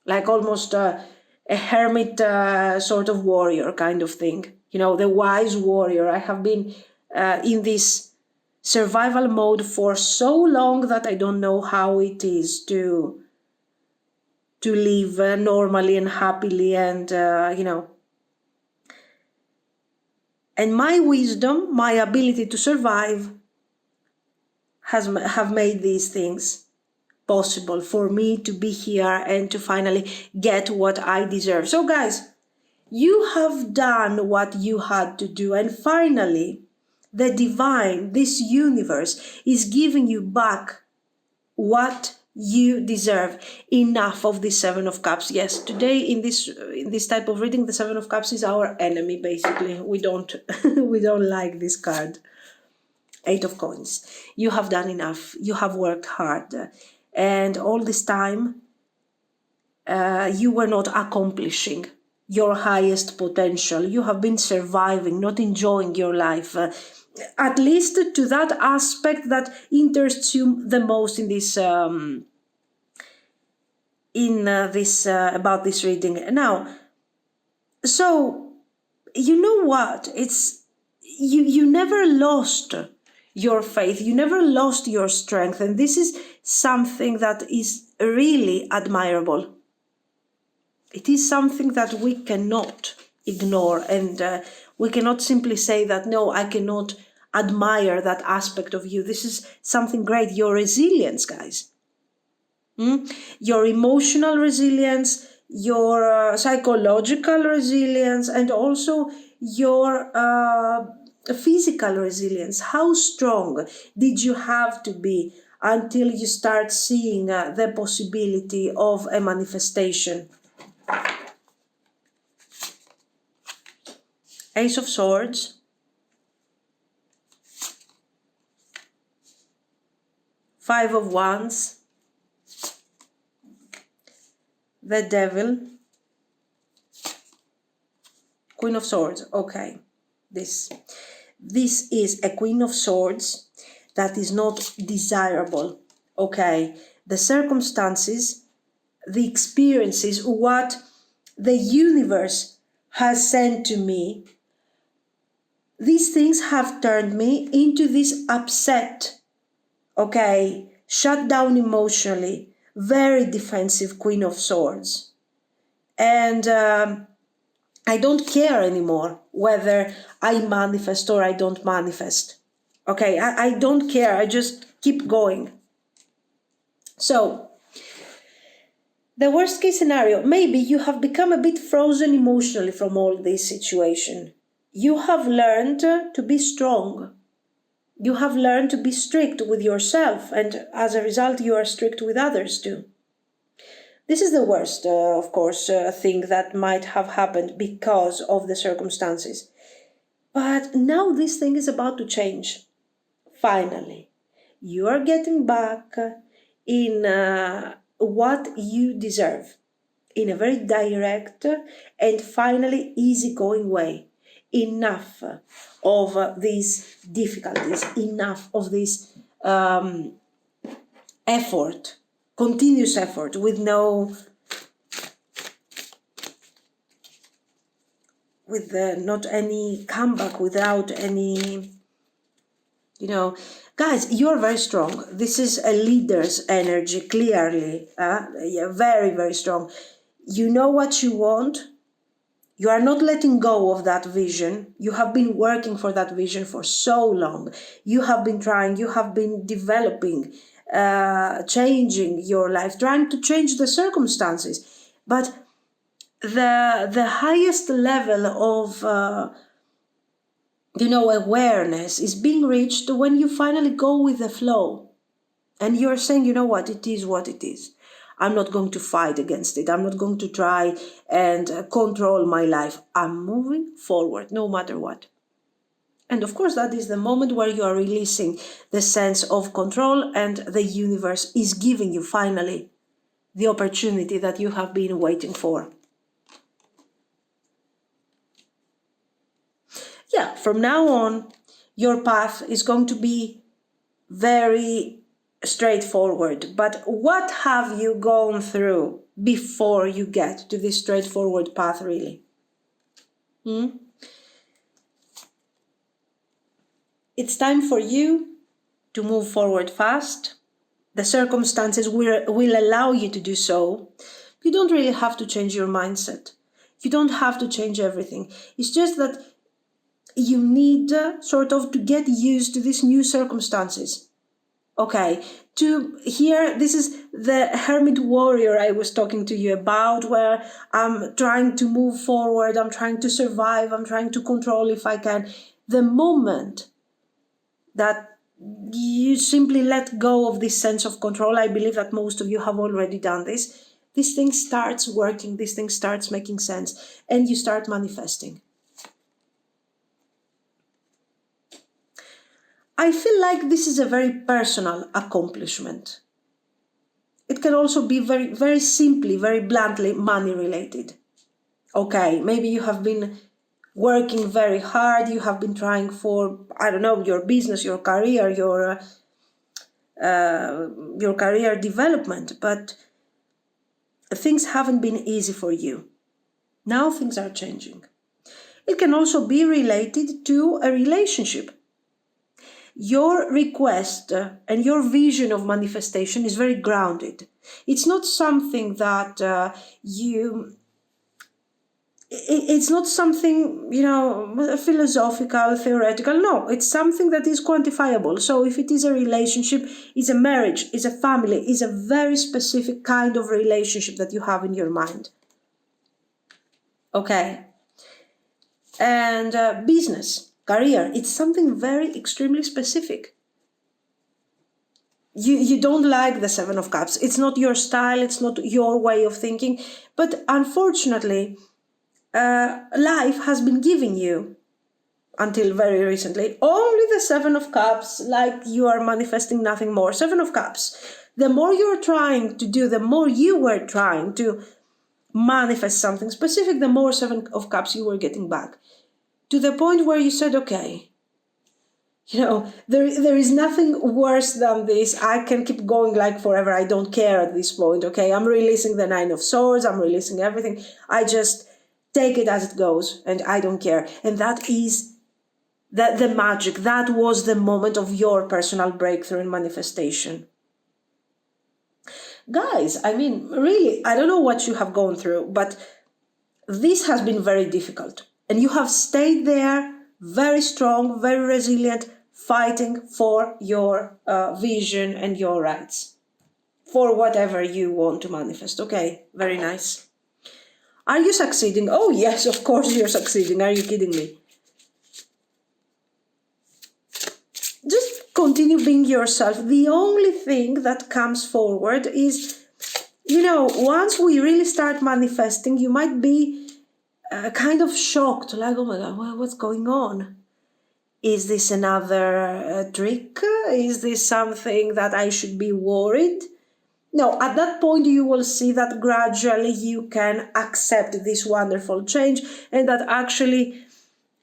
Like almost a hermit sort of warrior kind of thing. The wise warrior. I have been in this survival mode for so long that I don't know how it is to live normally and happily and, And my wisdom, my ability to survive have made these things possible for me to be here and to finally get what I deserve. So guys, you have done what you had to do, and finally the divine, this universe is giving you back what you deserve. Enough of the Seven of Cups. Yes, today in this type of reading, the Seven of Cups is our enemy. Basically, we don't we don't like this card. Eight of Coins. You have done enough. You have worked hard, and all this time, you were not accomplishing your highest potential. You have been surviving, not enjoying your life. At least to that aspect that interests you the most in this about this reading. Now, so you know what? It's you never lost your faith. You never lost your strength, and this is something that is really admirable. It is something that we cannot ignore, and we cannot simply say that, no, I cannot admire that aspect of you. This is something great. Your resilience, guys. Your emotional resilience, your psychological resilience, and also your physical resilience. How strong did you have to be until you start seeing the possibility of a manifestation? Ace of Swords, Five of Wands, the Devil, Queen of Swords. Okay, this is a Queen of Swords that is not desirable. Okay, the circumstances, the experiences, what the universe has sent to me, these things have turned me into this upset, okay, shut down emotionally, very defensive Queen of Swords. And I don't care anymore whether I manifest or I don't manifest. Okay, I don't care. I just keep going. So, the worst case scenario, maybe you have become a bit frozen emotionally from all this situation. You have learned to be strong. You have learned to be strict with yourself, and as a result, you are strict with others too. This is the worst, of course, thing that might have happened because of the circumstances. But now this thing is about to change. Finally, you are getting back in what you deserve in a very direct and finally easygoing way. Enough of these difficulties, enough of this effort, continuous effort with not any comeback, without any, guys, you're very strong. This is a leader's energy, clearly. Yeah, very, very strong. You know what you want. You are not letting go of that vision. You have been working for that vision for so long. You have been trying, you have been developing, changing your life, trying to change the circumstances. But the highest level of awareness is being reached when you finally go with the flow. And you're saying, you know what, it is what it is. I'm not going to fight against it. I'm not going to try and control my life. I'm moving forward, no matter what. And of course, that is the moment where you are releasing the sense of control, and the universe is giving you finally the opportunity that you have been waiting for. Yeah, from now on, your path is going to be very straightforward. But what have you gone through before you get to this straightforward path, really? It's time for you to move forward fast. The circumstances will allow you to do so. You don't really have to change your mindset. You don't have to change everything. It's just that you need to get used to these new circumstances. Okay, this is the hermit warrior I was talking to you about, where I'm trying to move forward, I'm trying to survive, I'm trying to control if I can. The moment that you simply let go of this sense of control. I believe that most of you have already done this. This thing starts working, this thing starts making sense, and you start manifesting. I feel like this is a very personal accomplishment. It can also be very, very simply, very bluntly money related. Okay, maybe you have been working very hard, you have been trying for, I don't know, your business, your career, your career development, but things haven't been easy for you. Now things are changing. It can also be related to a relationship. Your request and your vision of manifestation is very grounded. It's not something that it's not something, philosophical, theoretical. No, it's something that is quantifiable. So if it is a relationship, it's a marriage, it's a family, it's a very specific kind of relationship that you have in your mind. Okay. And business, career, it's something very extremely specific. You don't like the Seven of Cups. It's not your style, it's not your way of thinking. But unfortunately, life has been giving you, until very recently, only the Seven of Cups, like you are manifesting nothing more. Seven of Cups. The more you're trying to do, the more you were trying to manifest something specific, the more Seven of Cups you were getting back. To the point where you said, okay, there is nothing worse than this. I can keep going like forever. I don't care at this point, okay? I'm releasing the Nine of Swords. I'm releasing everything. I just take it as it goes, and I don't care. And that is the magic. That was the moment of your personal breakthrough and manifestation. Guys, I mean, really, I don't know what you have gone through, but this has been very difficult. And you have stayed there, very strong, very resilient, fighting for your vision and your rights, for whatever you want to manifest. Okay, very nice. Are you succeeding? Oh, yes, of course you're succeeding. Are you kidding me? Just continue being yourself. The only thing that comes forward is, once we really start manifesting, you might be kind of shocked, like, oh my God, what's going on? Is this another trick? Is this something that I should be worried? No, at that point you will see that gradually you can accept this wonderful change, and that actually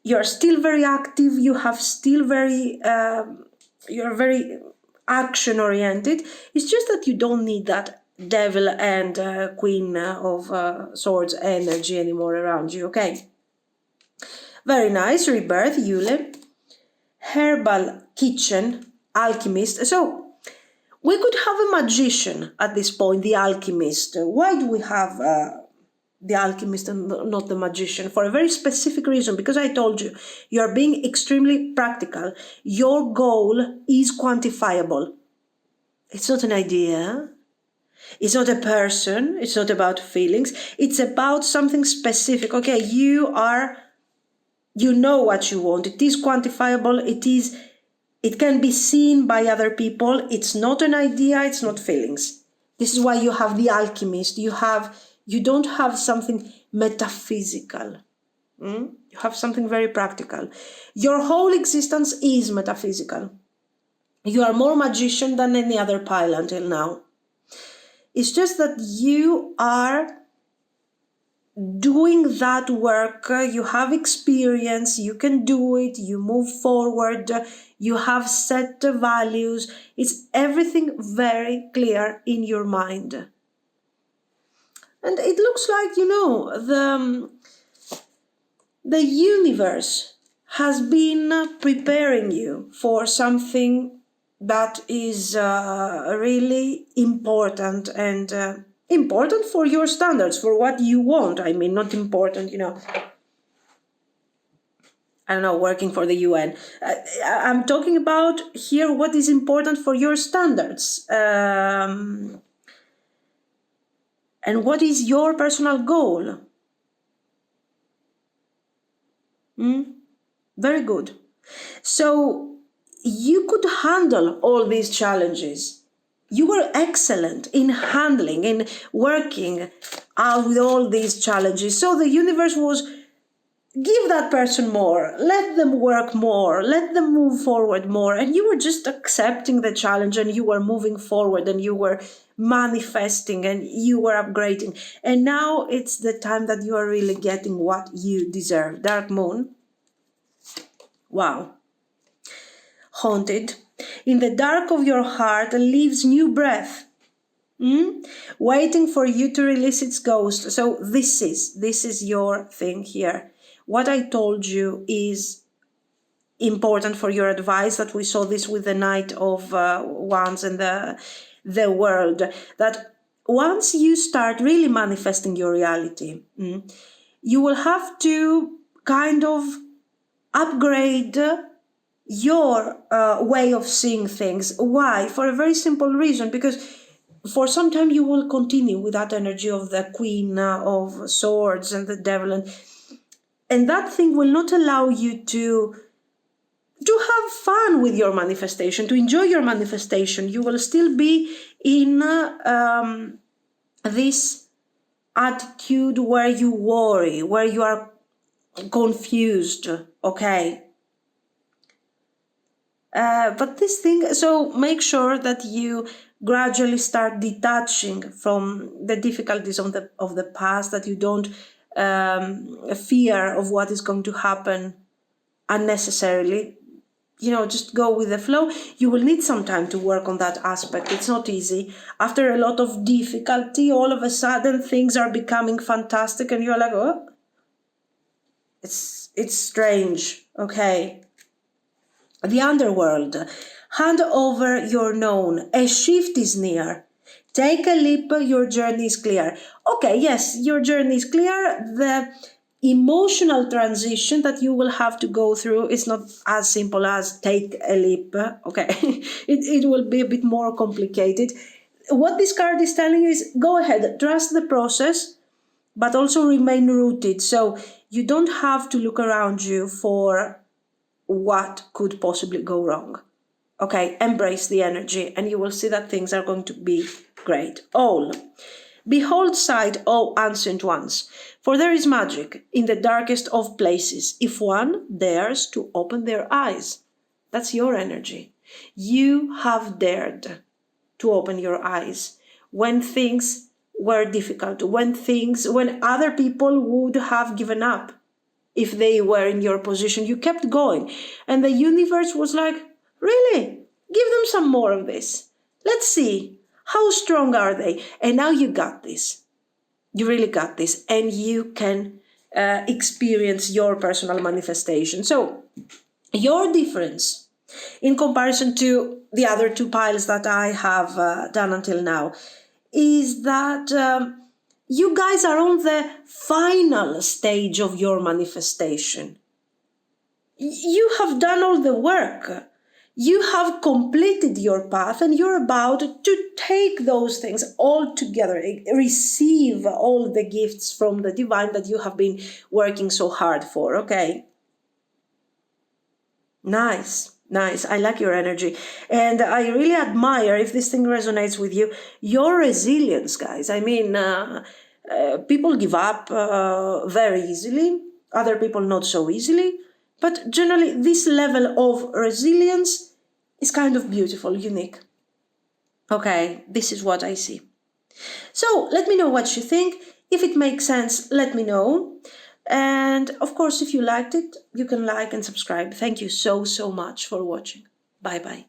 you're still very active, you have still you're very action oriented. It's just that you don't need that devil and queen of swords energy anymore around you, okay? Very nice. Rebirth, Yule. Herbal kitchen, alchemist. So we could have a magician at this point, the alchemist. Why do we have the alchemist and not the magician? For a very specific reason, because I told you, you're being extremely practical. Your goal is quantifiable. It's not an idea. It's not a person. It's not about feelings. It's about something specific. Okay, you know what you want. It is quantifiable. It can be seen by other people. It's not an idea. It's not feelings. This is why you have the alchemist. You don't have something metaphysical. You have something very practical. Your whole existence is metaphysical. You are more magician than any other pile until now. It's just that you are doing that work, you have experience, you can do it, you move forward, you have set values. It's everything very clear in your mind. And it looks like, the universe has been preparing you for something that is really important, and important for your standards, for what you want. I mean, not important, I don't know, working for the UN. I'm talking about here what is important for your standards. And what is your personal goal? Very good. So you could handle all these challenges. You were excellent in handling, in working out with all these challenges. So the universe was, give that person more, let them work more, let them move forward more. And you were just accepting the challenge, and you were moving forward, and you were manifesting, and you were upgrading. And now it's the time that you are really getting what you deserve. Dark moon. Wow. Haunted. In the dark of your heart lives new breath. Waiting for you to release its ghost. So this is your thing here. What I told you is important for your advice, that we saw this with the Knight of Wands and the world, that once you start really manifesting your reality, you will have to kind of upgrade your way of seeing things. Why? For a very simple reason, because for some time you will continue with that energy of the Queen of Swords and the Devil, and that thing will not allow you to have fun with your manifestation, to enjoy your manifestation. You will still be in this attitude where you worry, where you are confused, okay? But this thing, so make sure that you gradually start detaching from the difficulties of the past, that you don't fear of what is going to happen unnecessarily. Just go with the flow. You will need some time to work on that aspect. It's not easy. After a lot of difficulty, all of a sudden things are becoming fantastic, and you're like, oh, it's strange, okay? The underworld. Hand over your known. A shift is near. Take a leap, your journey is clear. Okay, yes, your journey is clear. The emotional transition that you will have to go through is not as simple as take a leap, okay? it will be a bit more complicated. What this card is telling you is, go ahead, trust the process, but also remain rooted. So you don't have to look around you for what could possibly go wrong. Okay, embrace the energy, and you will see that things are going to be great. All. Behold sight, O ancient ones, for there is magic in the darkest of places, if one dares to open their eyes. That's your energy. You have dared to open your eyes when things were difficult, when other people would have given up. If they were in your position, you kept going. And the universe was like, really? Give them some more of this. Let's see. How strong are they? And now you got this. You really got this. And you can experience your personal manifestation. So your difference in comparison to the other two piles that I have done until now is that you guys are on the final stage of your manifestation. You have done all the work. You have completed your path, and you're about to take those things all together, receive all the gifts from the divine that you have been working so hard for, okay? Nice. I like your energy. And I really admire, if this thing resonates with you, your resilience, guys. I mean, people give up very easily, other people not so easily. But generally, this level of resilience is kind of beautiful, unique. Okay, this is what I see. So let me know what you think. If it makes sense, let me know. And of course, if you liked it, you can like and subscribe. Thank you so much for watching. Bye.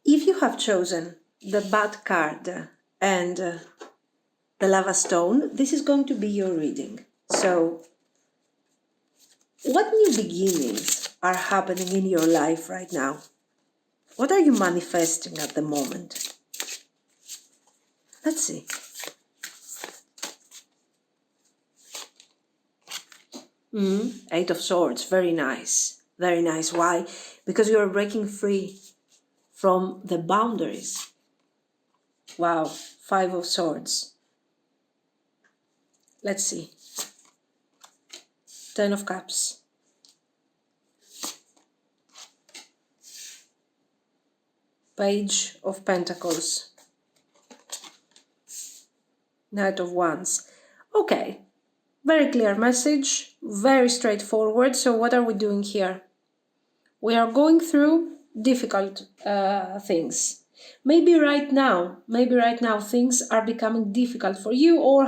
If you have chosen the Bat card and the Lava Stone, this is going to be your reading. So, what new beginnings are happening in your life right now? What are you manifesting at the moment? Let's see. Eight of Swords, very nice. Very nice. Why? Because you are breaking free from the boundaries. Wow, Five of Swords. Let's see. Ten of Cups. Page of Pentacles. Knight of Wands. Okay, very clear message, very straightforward. So what are we doing here? We are going through difficult things. Maybe right now things are becoming difficult for you, or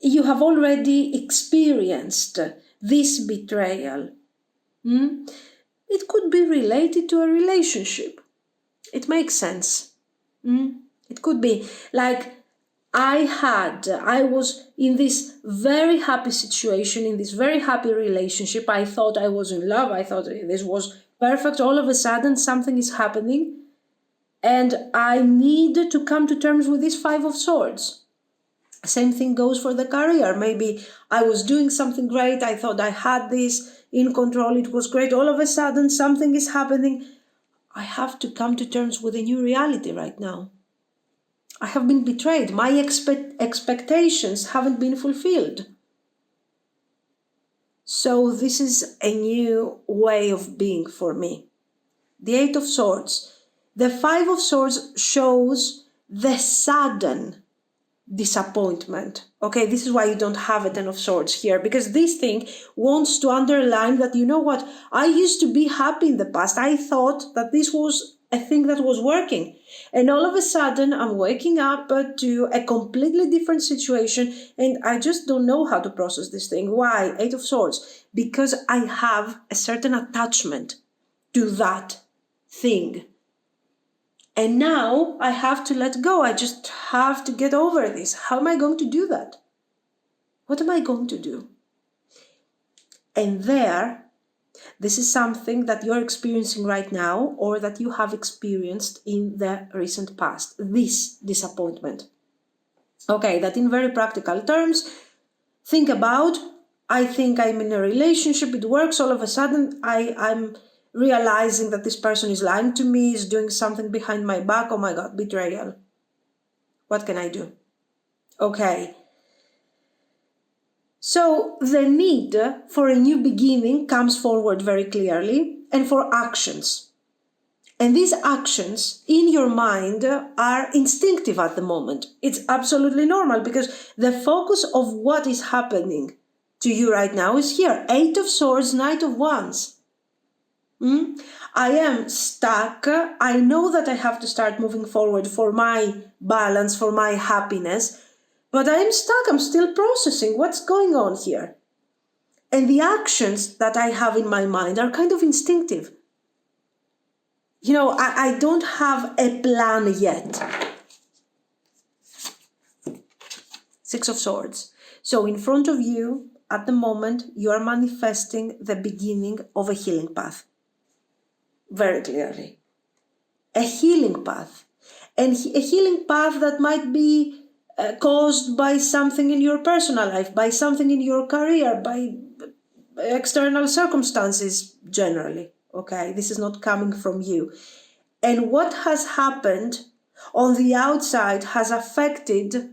you have already experienced this betrayal. It could be related to a relationship. It makes sense. It could be like I was in this very happy situation, in this very happy relationship. I thought I was in love. I thought this was perfect. All of a sudden, something is happening, and I need to come to terms with this Five of Swords. Same thing goes for the career. Maybe I was doing something great. I thought I had this in control. It was great. All of a sudden, something is happening. I have to come to terms with a new reality right now. I have been betrayed. My expectations haven't been fulfilled. So this is a new way of being for me. The Eight of Swords. The Five of Swords shows the sudden disappointment. Okay, this is why you don't have a Ten of Swords here, because this thing wants to underline that, you know what, I used to be happy in the past. I thought that this was a thing that was working, and all of a sudden I'm waking up to a completely different situation, and I just don't know how to process this thing. Why? Eight of Swords. Because I have a certain attachment to that thing. And now I have to let go. I just have to get over this. How am I going to do that? What am I going to do? And this is something that you're experiencing right now, or that you have experienced in the recent past. This disappointment. Okay, that in very practical terms, think about, I think I'm in a relationship, it works, all of a sudden I'm realizing that this person is lying to me, is doing something behind my back. Oh my God, betrayal. What can I do? Okay. So the need for a new beginning comes forward very clearly, and for actions. And these actions in your mind are instinctive at the moment. It's absolutely normal, because the focus of what is happening to you right now is here. Eight of Swords, Knight of Wands. I am stuck. I know that I have to start moving forward for my balance, for my happiness, but I am stuck. I'm still processing what's going on here. And the actions that I have in my mind are kind of instinctive. You know, I don't have a plan yet. Six of Swords. So in front of you, at the moment, you are manifesting the beginning of a healing path. Very clearly. A healing path. And a healing path that might be caused by something in your personal life, by something in your career, by external circumstances generally. Okay, this is not coming from you. And what has happened on the outside has affected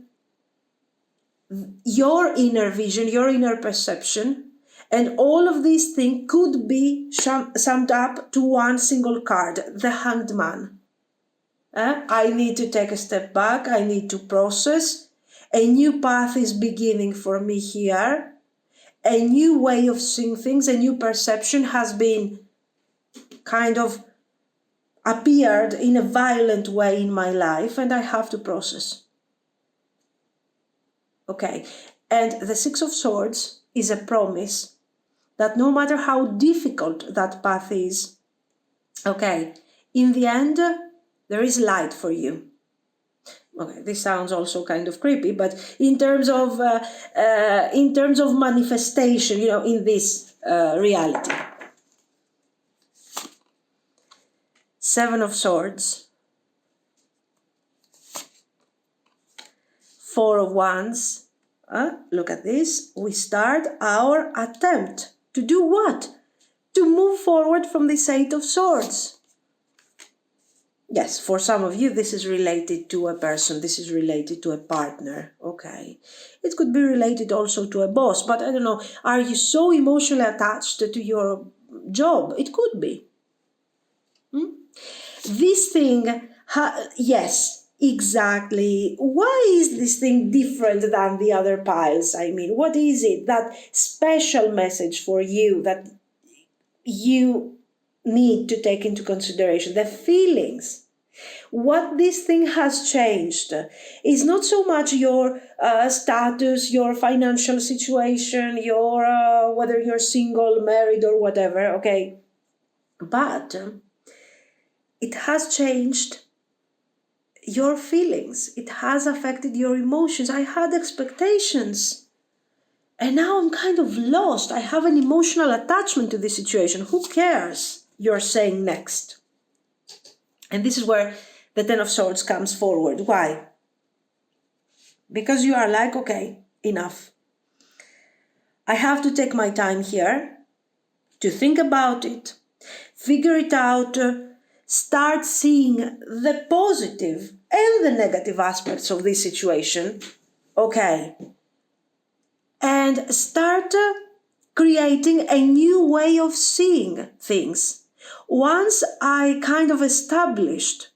your inner vision, your inner perception. And all of these things could be summed up to one single card, the Hanged Man. I need to take a step back. I need to process. A new path is beginning for me here. A new way of seeing things, a new perception has been kind of appeared in a violent way in my life, and I have to process. Okay, and the Six of Swords is a promise that no matter how difficult that path is, okay, in the end, there is light for you. Okay, this sounds also kind of creepy, but in terms of manifestation, you know, in this reality. Seven of Swords. Four of Wands. Look at this. We start our attempt to do what? To move forward from this Eight of Swords. Yes, for some of you, this is related to a person. This is related to a partner. Okay. It could be related also to a boss, but I don't know. Are you so emotionally attached to your job? It could be. This thing, yes, exactly. Why is this thing different than the other piles? I mean, what is it, that special message for you that you need to take into consideration? The feelings. What this thing has changed is not so much your status, your financial situation, your whether you're single, married, or whatever, okay? But it has changed your feelings. It has affected your emotions. I had expectations, and now I'm kind of lost. I have an emotional attachment to this situation. Who cares? You're saying next. And this is where the Ten of Swords comes forward. Why? Because you are like, okay, enough. I have to take my time here to think about it, figure it out, start seeing the positive and the negative aspects of this situation, okay, and start creating a new way of seeing things. Once I kind of established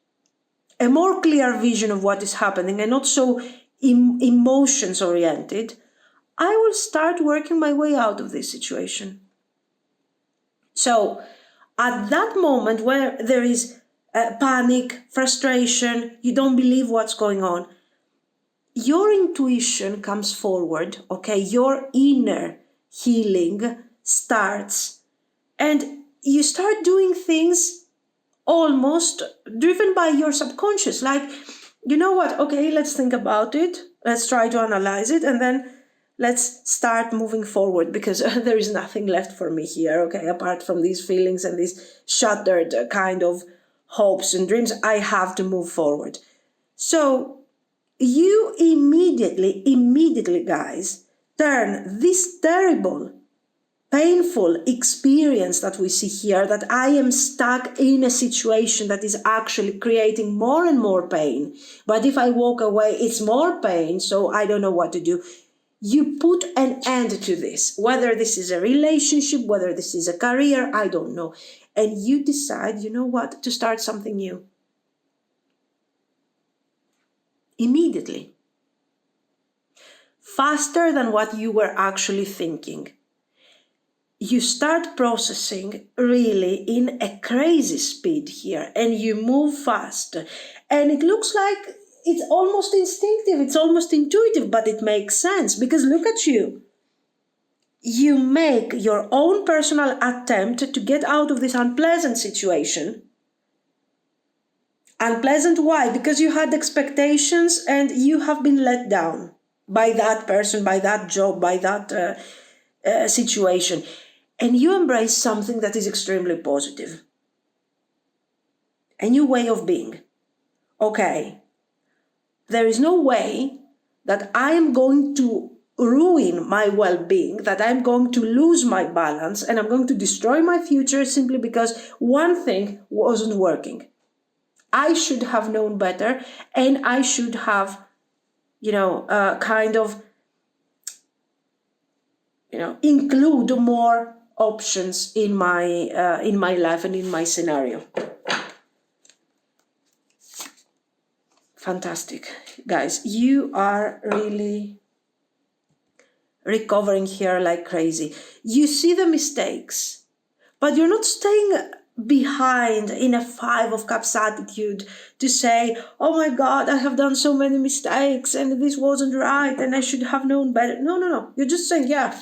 a more clear vision of what is happening and not so emotions oriented, I will start working my way out of this situation. So at that moment where there is panic, frustration, you don't believe what's going on, your intuition comes forward, okay? Your inner healing starts, and you start doing things almost driven by your subconscious. Like, you know what? Okay, let's think about it. Let's try to analyze it, and then let's start moving forward, because there is nothing left for me here, okay? Apart from these feelings and these shattered kind of hopes and dreams, I have to move forward. So you immediately, guys, turn this terrible, painful experience that we see here, that I am stuck in a situation that is actually creating more and more pain. But if I walk away, it's more pain, so I don't know what to do. You put an end to this, whether this is a relationship, whether this is a career, I don't know. And you decide, you know what, to start something new. Immediately. Faster than what you were actually thinking. You start processing really in a crazy speed here, and you move fast. And it looks like it's almost instinctive, it's almost intuitive, but it makes sense, because look at you. You make your own personal attempt to get out of this unpleasant situation. Unpleasant, why? Because you had expectations and you have been let down by that person, by that job, by that situation. And you embrace something that is extremely positive. A new way of being. Okay, there is no way that I am going to ruin my well-being, that I'm going to lose my balance, and I'm going to destroy my future simply because one thing wasn't working. I should have known better, and I should have, include more options in my life and in my scenario. Fantastic, guys. You are really recovering here like crazy. You see the mistakes, but you're not staying behind in a 5 of Cups attitude to say, oh my God, I have done so many mistakes and this wasn't right and I should have known better. No. You're just saying, yeah,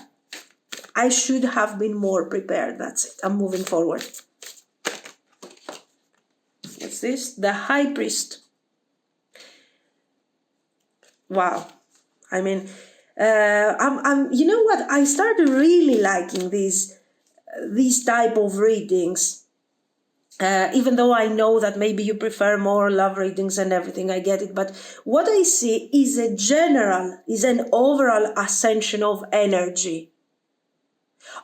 I should have been more prepared. That's it. I'm moving forward. What's this? The High Priest. Wow. I mean, you know what? I started really liking these type of readings. Even though I know that maybe you prefer more love readings and everything, I get it. But what I see is an overall ascension of energy.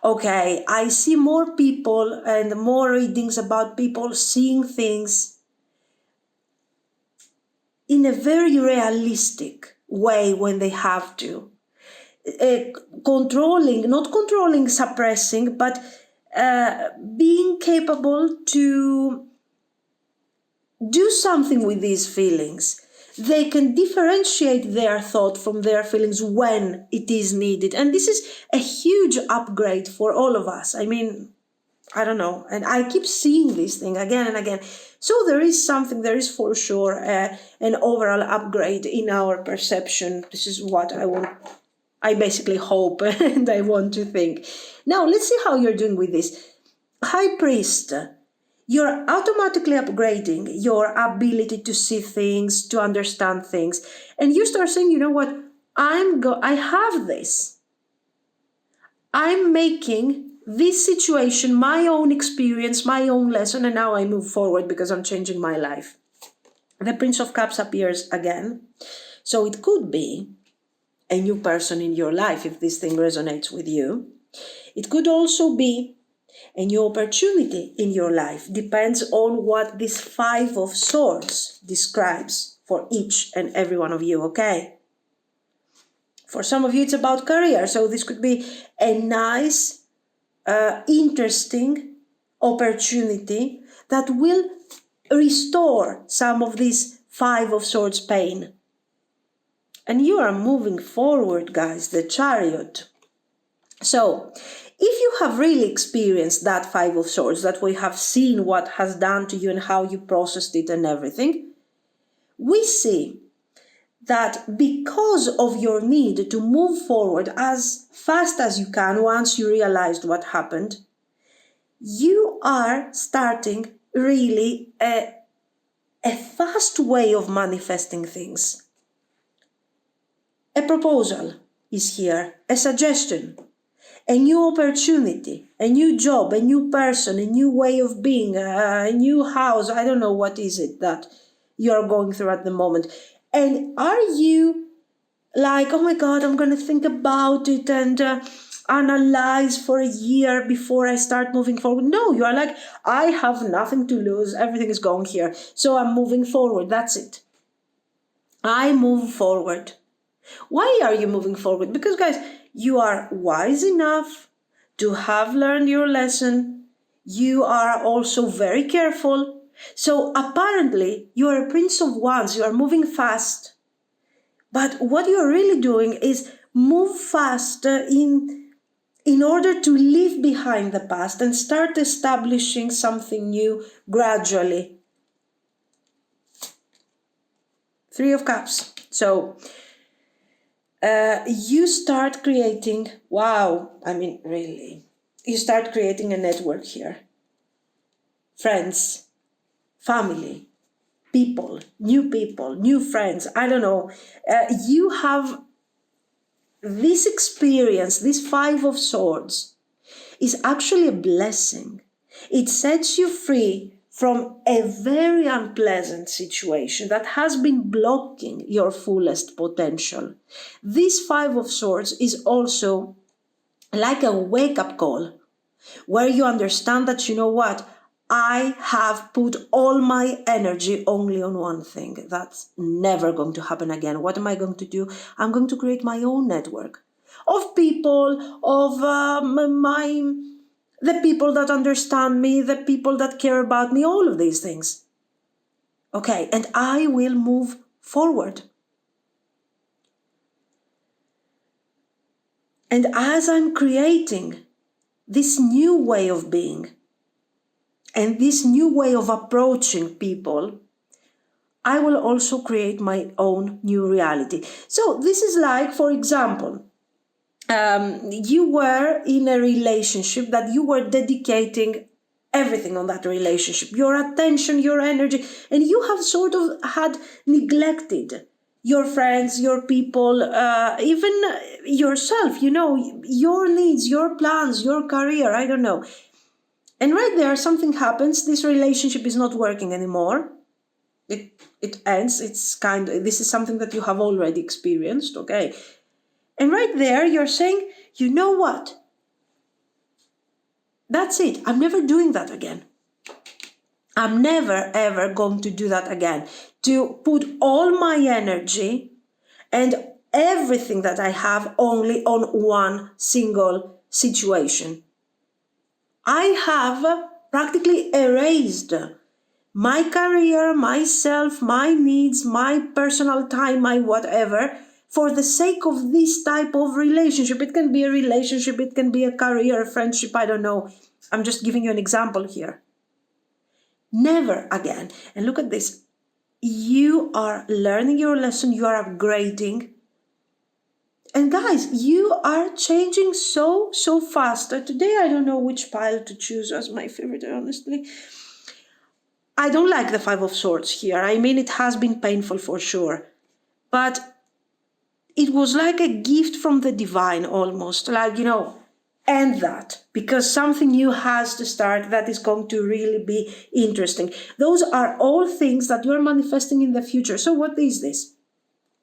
Okay, I see more people and more readings about people seeing things in a very realistic way when they have to. Not controlling, suppressing, but being capable to do something with these feelings. They can differentiate their thought from their feelings when it is needed. And this is a huge upgrade for all of us. I mean, I don't know. And I keep seeing this thing again and again. So there is for sure an overall upgrade in our perception. This is what I basically hope and I want to think. Now, let's see how you're doing with this. High Priest, you're automatically upgrading your ability to see things, to understand things. And you start saying, you know what, I have this. I'm making this situation my own experience, my own lesson, and now I move forward because I'm changing my life. The Prince of Cups appears again. So it could be a new person in your life if this thing resonates with you. It could also be a new opportunity in your life. Depends on what this Five of Swords describes for each and every one of you, okay? For some of you, it's about career. So this could be a nice, interesting opportunity that will restore some of this Five of Swords pain. And you are moving forward, guys, the Chariot. So, if you have really experienced that Five of Swords, that we have seen what has done to you and how you processed it and everything, we see that because of your need to move forward as fast as you can once you realized what happened, you are starting really a fast way of manifesting things. A proposal is here, a suggestion, a new opportunity, a new job, a new person, a new way of being, a new house. I don't know what is it that you're going through at the moment. And are you like, oh my God, I'm going to think about it and analyze for a year before I start moving forward? No, you are like, I have nothing to lose. Everything is going here. So I'm moving forward. That's it. I move forward. Why are you moving forward? Because, guys, you are wise enough to have learned your lesson. You are also very careful. So apparently, you are a Prince of Wands. You are moving fast. But what you're really doing is move fast in order to leave behind the past and start establishing something new gradually. Three of Cups. So you start creating, you start creating a network here. Friends, family, people, new friends, I don't know. You have this experience, this Five of Swords is actually a blessing. It sets you free from a very unpleasant situation that has been blocking your fullest potential. This Five of Swords is also like a wake-up call where you understand that, you know what, I have put all my energy only on one thing. That's never going to happen again. What am I going to do? I'm going to create my own network of people, of the people that understand me, the people that care about me, all of these things. Okay, and I will move forward. And as I'm creating this new way of being and this new way of approaching people, I will also create my own new reality. So this is like, for example, you were in a relationship that you were dedicating everything on that relationship, your attention, your energy, and you have sort of had neglected your friends, your people, even yourself, your needs, your plans, your career, I don't know. And right there, something happens. This relationship is not working anymore. It ends. This is something that you have already experienced, okay? And right there, you're saying, you know what? That's it. I'm never doing that again. I'm never, ever going to do that again. To put all my energy and everything that I have only on one single situation. I have practically erased my career, myself, my needs, my personal time, my whatever, for the sake of this type of relationship. It can be a relationship, it can be a career, a friendship, I don't know. I'm just giving you an example here. Never again. And look at this. You are learning your lesson, you are upgrading. And guys, you are changing so fast. Today I don't know which pile to choose as my favorite, honestly. I don't like the Five of Swords here. I mean, it has been painful for sure. But it was like a gift from the divine almost. Like, end that. Because something new has to start that is going to really be interesting. Those are all things that you're manifesting in the future. So what is this?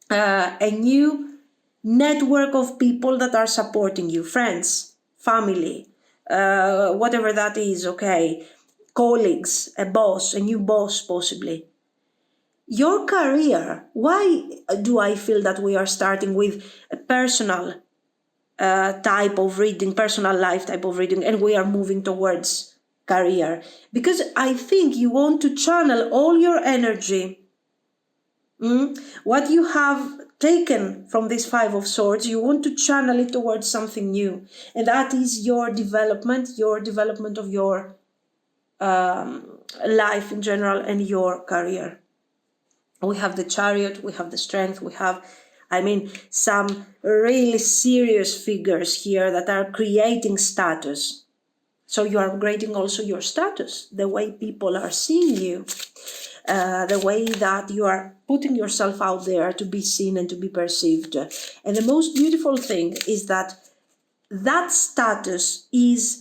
A new network of people that are supporting you. Friends, family, whatever that is, okay. Colleagues, a boss, a new boss possibly. Your career, why do I feel that we are starting with a personal type of reading, personal life type of reading, and we are moving towards career? Because I think you want to channel all your energy, what you have taken from this Five of Swords, you want to channel it towards something new. And that is your development of your life in general and your career. We have the Chariot, we have the Strength, we have, some really serious figures here that are creating status. So you are upgrading also your status, the way people are seeing you, the way that you are putting yourself out there to be seen and to be perceived. And the most beautiful thing is that status is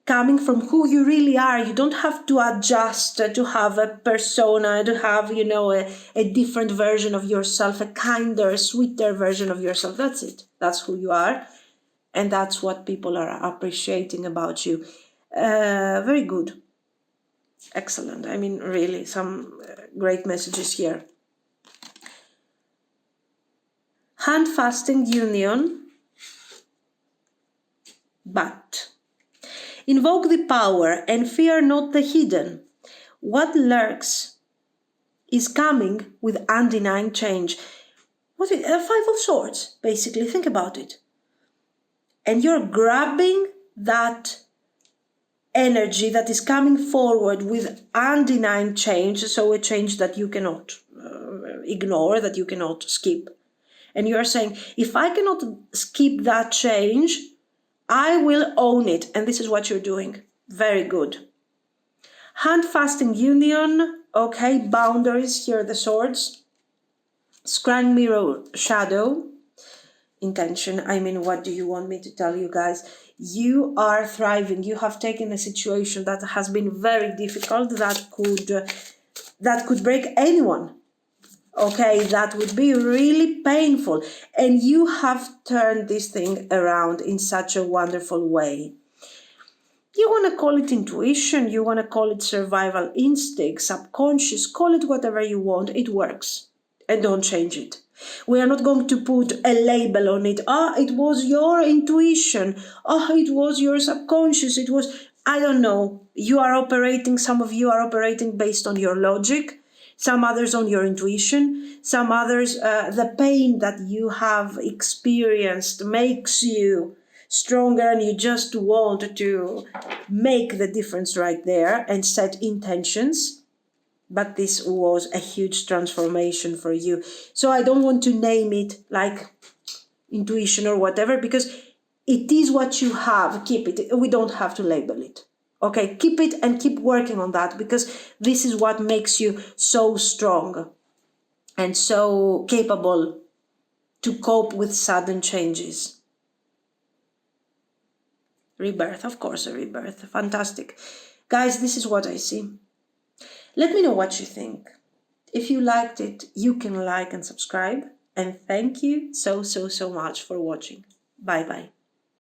coming from who you really are. You don't have to adjust to have a persona, to have, a different version of yourself, a kinder, sweeter version of yourself. That's it. That's who you are. And that's what people are appreciating about you. Very good. Excellent. Really, some great messages here. Hand-fasting union. But invoke the power and fear not the hidden. What lurks is coming with undenying change. What is a Five of Swords, basically? Think about it. And you're grabbing that energy that is coming forward with undenying change, so a change that you cannot ignore, that you cannot skip. And you're saying, if I cannot skip that change, I will own it. And this is what you're doing. Very good. Hand-fasting union. Okay, boundaries. Here are the swords. Scrying mirror shadow. Intention. What do you want me to tell you guys? You are thriving. You have taken a situation that has been very difficult, that could break anyone. Okay, that would be really painful. And you have turned this thing around in such a wonderful way. You want to call it intuition, you want to call it survival instinct, subconscious, call it whatever you want. It works. And don't change it. We are not going to put a label on it. It was your intuition. It was your subconscious. It was, I don't know. Some of you are operating based on your logic. Some others on your intuition, some others, the pain that you have experienced makes you stronger and you just want to make the difference right there and set intentions. But this was a huge transformation for you. So I don't want to name it like intuition or whatever, because it is what you have. Keep it. We don't have to label it. Okay, keep it and keep working on that, because this is what makes you so strong and so capable to cope with sudden changes. Rebirth, of course, a rebirth. Fantastic. Guys, this is what I see. Let me know what you think. If you liked it, you can like and subscribe. And thank you so much for watching. Bye-bye.